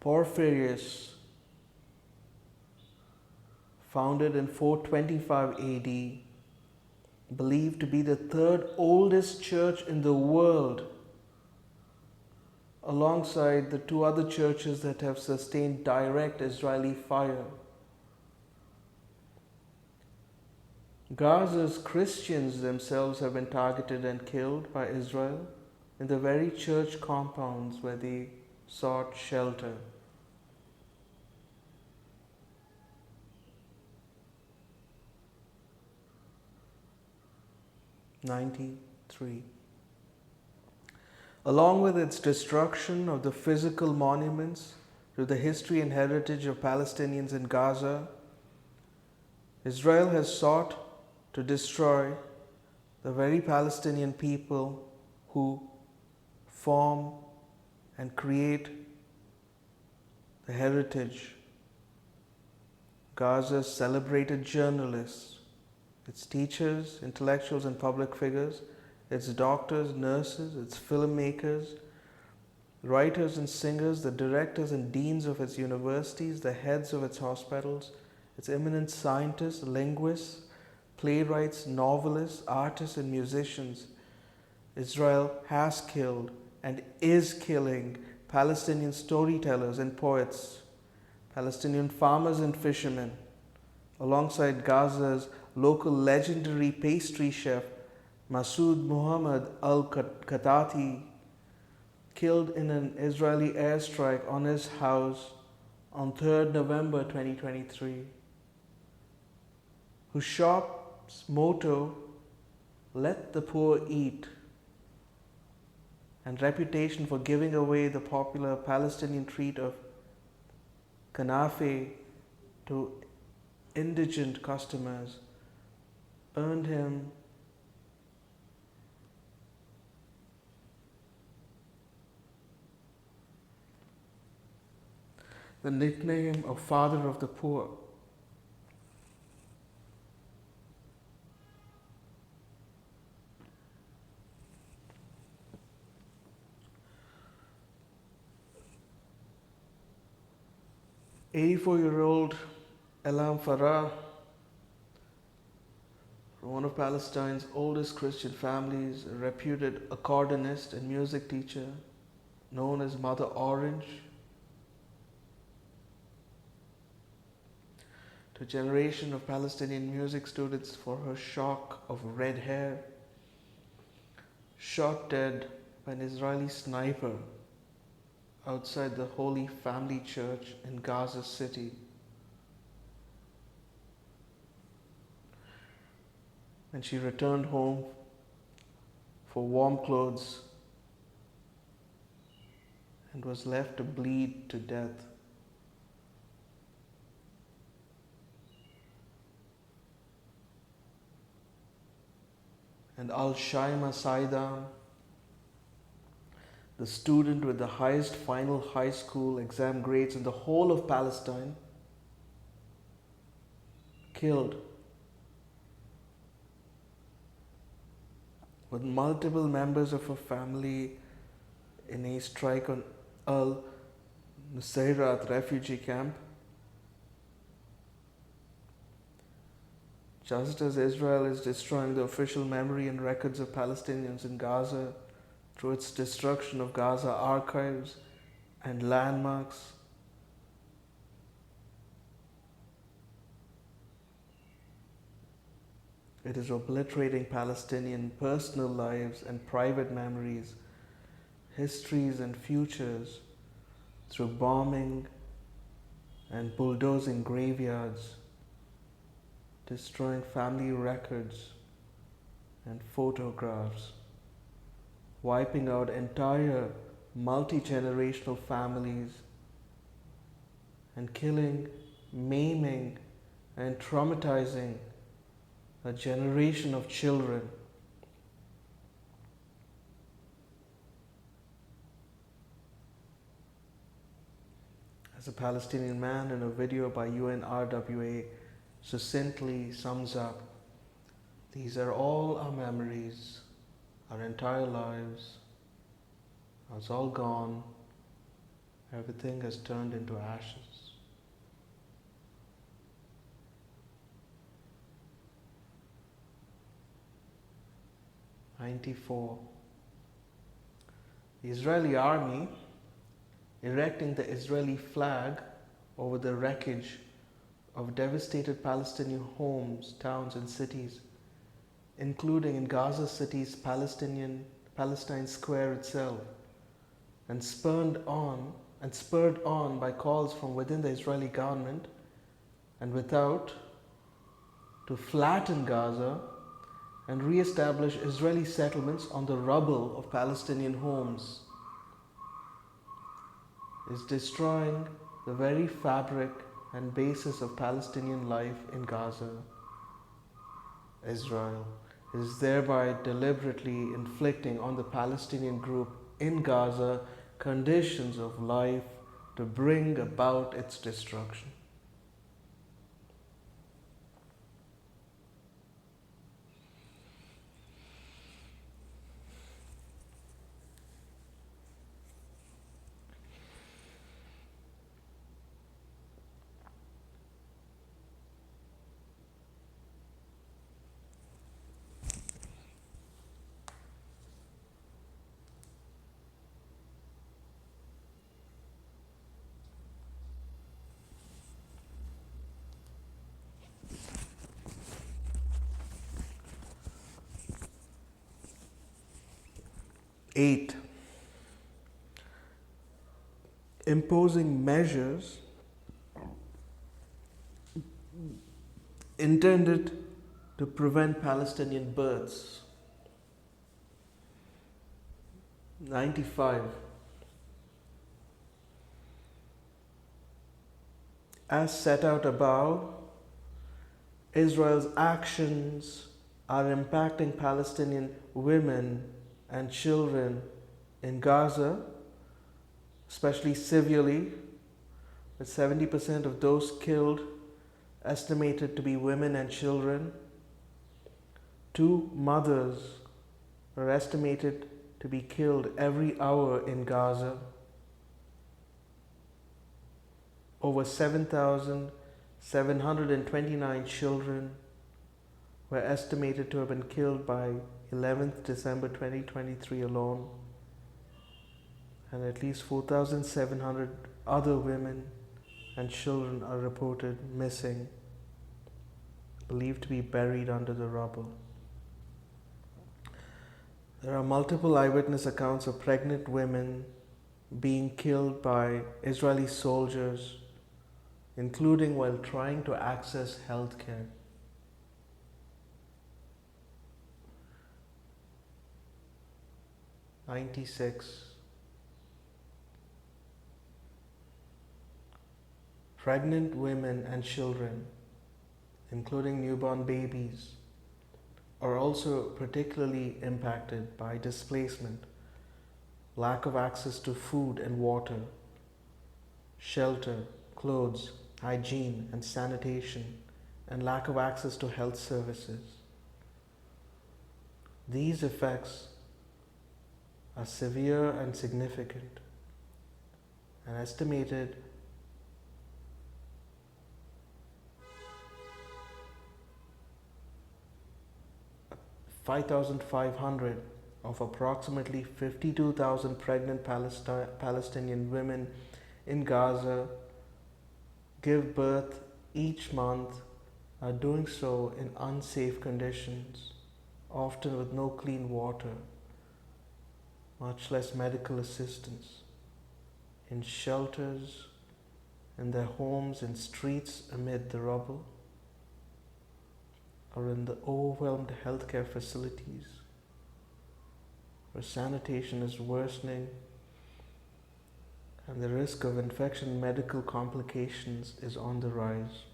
Porphyrius, founded in 425 AD, believed to be the 3rd oldest church in the world, alongside the 2 other churches that have sustained direct Israeli fire. Gaza's Christians themselves have been targeted and killed by Israel in the very church compounds where they sought shelter. '93. Along with its destruction of the physical monuments to the history and heritage of Palestinians in Gaza, Israel has sought to destroy the very Palestinian people who form and create the heritage. Gaza's celebrated journalists, its teachers, intellectuals, and public figures, its doctors, nurses, its filmmakers, writers and singers, the directors and deans of its universities, the heads of its hospitals, its eminent scientists, linguists, playwrights, novelists, artists, and musicians. Israel has killed and is killing Palestinian storytellers and poets, Palestinian farmers and fishermen, alongside Gaza's local legendary pastry chef Masoud Muhammad al-Khatati, killed in an Israeli airstrike on his house on 3rd November 2023, whose shop's motto, "Let the poor eat," and reputation for giving away the popular Palestinian treat of kanafe to indigent customers, earned him the nickname of Father of the Poor. "84-year-old Elam Farah, from one of Palestine's oldest Christian families, a reputed accordionist and music teacher known as Mother Orange, to a generation of Palestinian music students for her shock of red hair, shot dead by an Israeli sniper outside the Holy Family Church in Gaza City. And she returned home for warm clothes and was left to bleed to death. And Al-Shaima Saidam, the student with the highest final high school exam grades in the whole of Palestine, killed, with multiple members of her family in a strike on Al-Nusayrat refugee camp. Just as Israel is destroying the official memory and records of Palestinians in Gaza through its destruction of Gaza archives and landmarks, it is obliterating Palestinian personal lives and private memories, histories and futures through bombing and bulldozing graveyards, destroying family records and photographs, wiping out entire multi-generational families, and killing, maiming, and traumatizing a generation of children. As a Palestinian man in a video by UNRWA succinctly sums up, these are all our memories, our entire lives. It's all gone. Everything has turned into ashes. '94. The Israeli army erecting the Israeli flag over the wreckage of devastated Palestinian homes, towns and cities, including in Gaza City's Palestine Square itself, and spurred on by calls from within the Israeli government and without to flatten Gaza and re-establish Israeli settlements on the rubble of Palestinian homes, is destroying the very fabric and basis of Palestinian life in Gaza. Israel is thereby deliberately inflicting on the Palestinian group in Gaza conditions of life to bring about its destruction. Eight, imposing measures intended to prevent Palestinian births. 95. As set out above, Israel's actions are impacting Palestinian women and children in Gaza, especially severely, with 70% of those killed estimated to be women and children. 2 mothers are estimated to be killed every hour in Gaza. Over 7,729 children were estimated to have been killed by 11th December 2023 alone, and at least 4,700 other women and children are reported missing, believed to be buried under the rubble. There are multiple eyewitness accounts of pregnant women being killed by Israeli soldiers, including while trying to access health care. '96. Pregnant women and children, including newborn babies, are also particularly impacted by displacement, lack of access to food and water, shelter, clothes, hygiene and sanitation, and lack of access to health services. These effects are severe and significant, and estimated 5,500 of approximately 52,000 pregnant Palestinian women in Gaza give birth each month are doing so in unsafe conditions, often with no clean water, much less medical assistance, in shelters, in their homes, in streets amid the rubble, or in the overwhelmed healthcare facilities where sanitation is worsening and the risk of infection and medical complications is on the rise.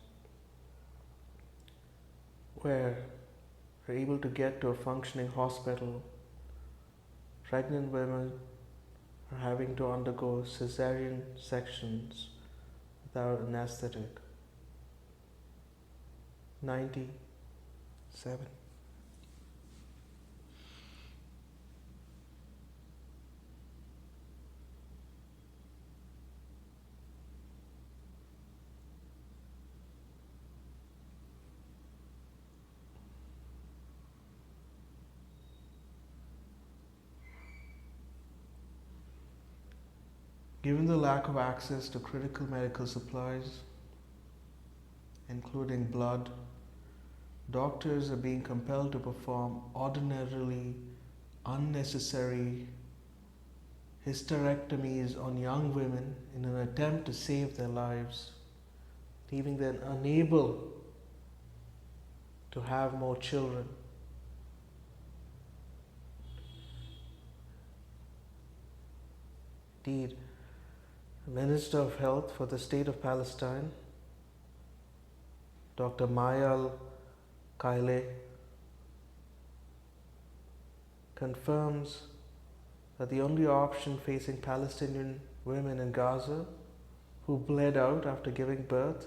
Where we're able to get to a functioning hospital, pregnant women are having to undergo cesarean sections without anesthetic. 97. Given the lack of access to critical medical supplies, including blood, doctors are being compelled to perform ordinarily unnecessary hysterectomies on young women in an attempt to save their lives, leaving them unable to have more children. Indeed, the Minister of Health for the State of Palestine, Dr. Mayal Kaile, confirms that the only option facing Palestinian women in Gaza who bled out after giving birth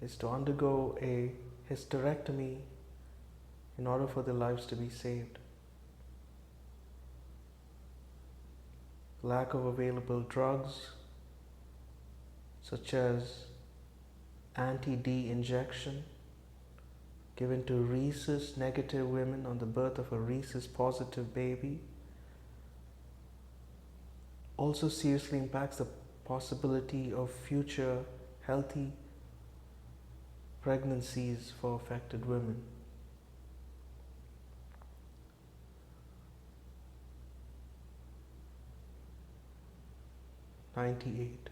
is to undergo a hysterectomy in order for their lives to be saved. Lack of available drugs such as anti-D injection given to rhesus negative women on the birth of a rhesus positive baby also seriously impacts the possibility of future healthy pregnancies for affected women. '98.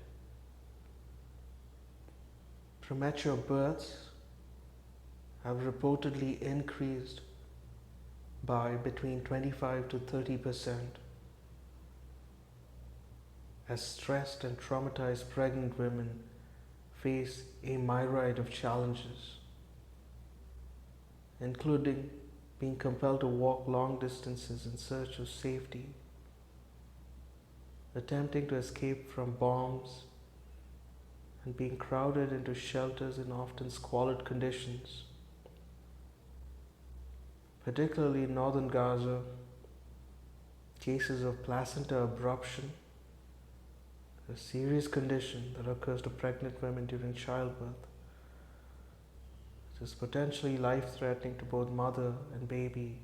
Premature births have reportedly increased by between 25 to 30% as stressed and traumatized pregnant women face a myriad of challenges, including being compelled to walk long distances in search of safety, attempting to escape from bombs, and being crowded into shelters in often squalid conditions. Particularly in northern Gaza, cases of placenta abruption, a serious condition that occurs to pregnant women during childbirth, it is potentially life-threatening to both mother and baby,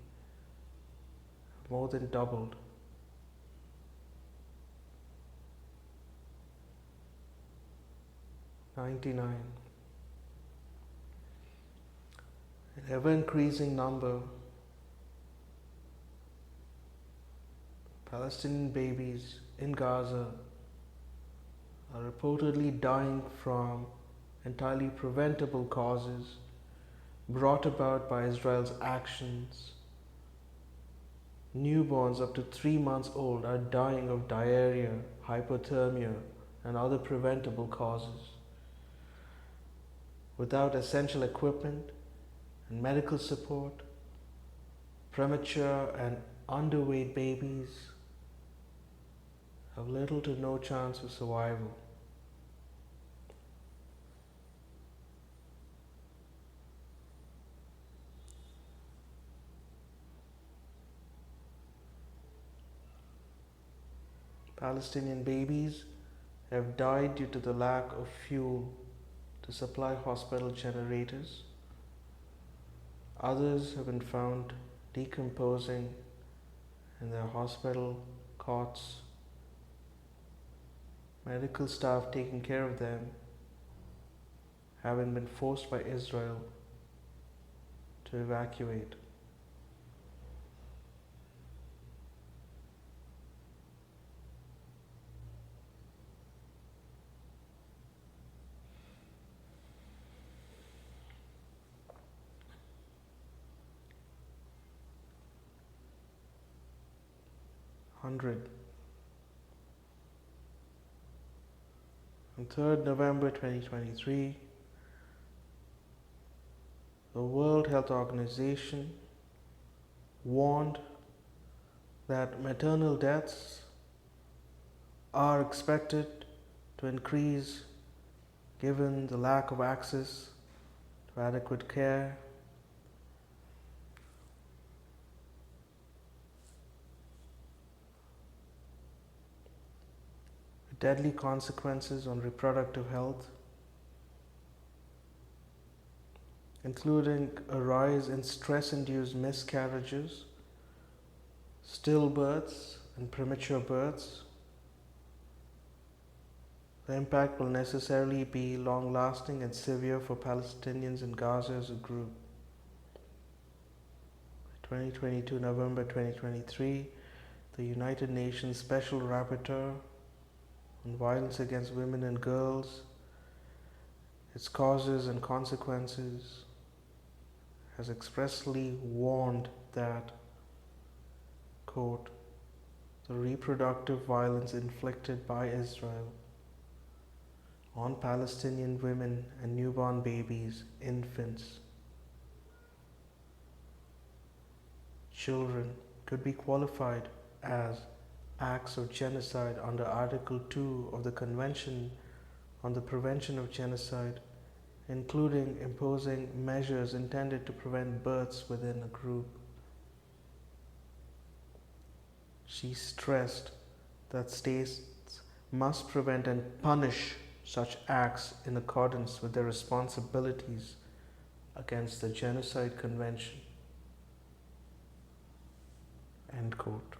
have more than doubled. '99. An ever-increasing number of Palestinian babies in Gaza are reportedly dying from entirely preventable causes brought about by Israel's actions. Newborns up to 3 months old are dying of diarrhea, hypothermia, and other preventable causes. Without essential equipment and medical support, premature and underweight babies have little to no chance of survival. Palestinian babies have died due to the lack of fuel to supply hospital generators, Others have been found decomposing in their hospital cots, medical staff taking care of them having been forced by Israel to evacuate. On 3rd November 2023, the World Health Organization warned that maternal deaths are expected to increase given the lack of access to adequate care, deadly consequences on reproductive health, including a rise in stress-induced miscarriages, stillbirths, and premature births. The impact will necessarily be long-lasting and severe for Palestinians in Gaza as a group. 2022, November 2023, the United Nations Special Rapporteur on Violence Against Women and Girls, its causes and consequences, has expressly warned that, quote, the reproductive violence inflicted by Israel on Palestinian women and newborn babies, infants, children could be qualified as acts of genocide under Article 2 of the Convention on the Prevention of Genocide, including imposing measures intended to prevent births within a group. She stressed that states must prevent and punish such acts in accordance with their responsibilities against the Genocide Convention. End quote.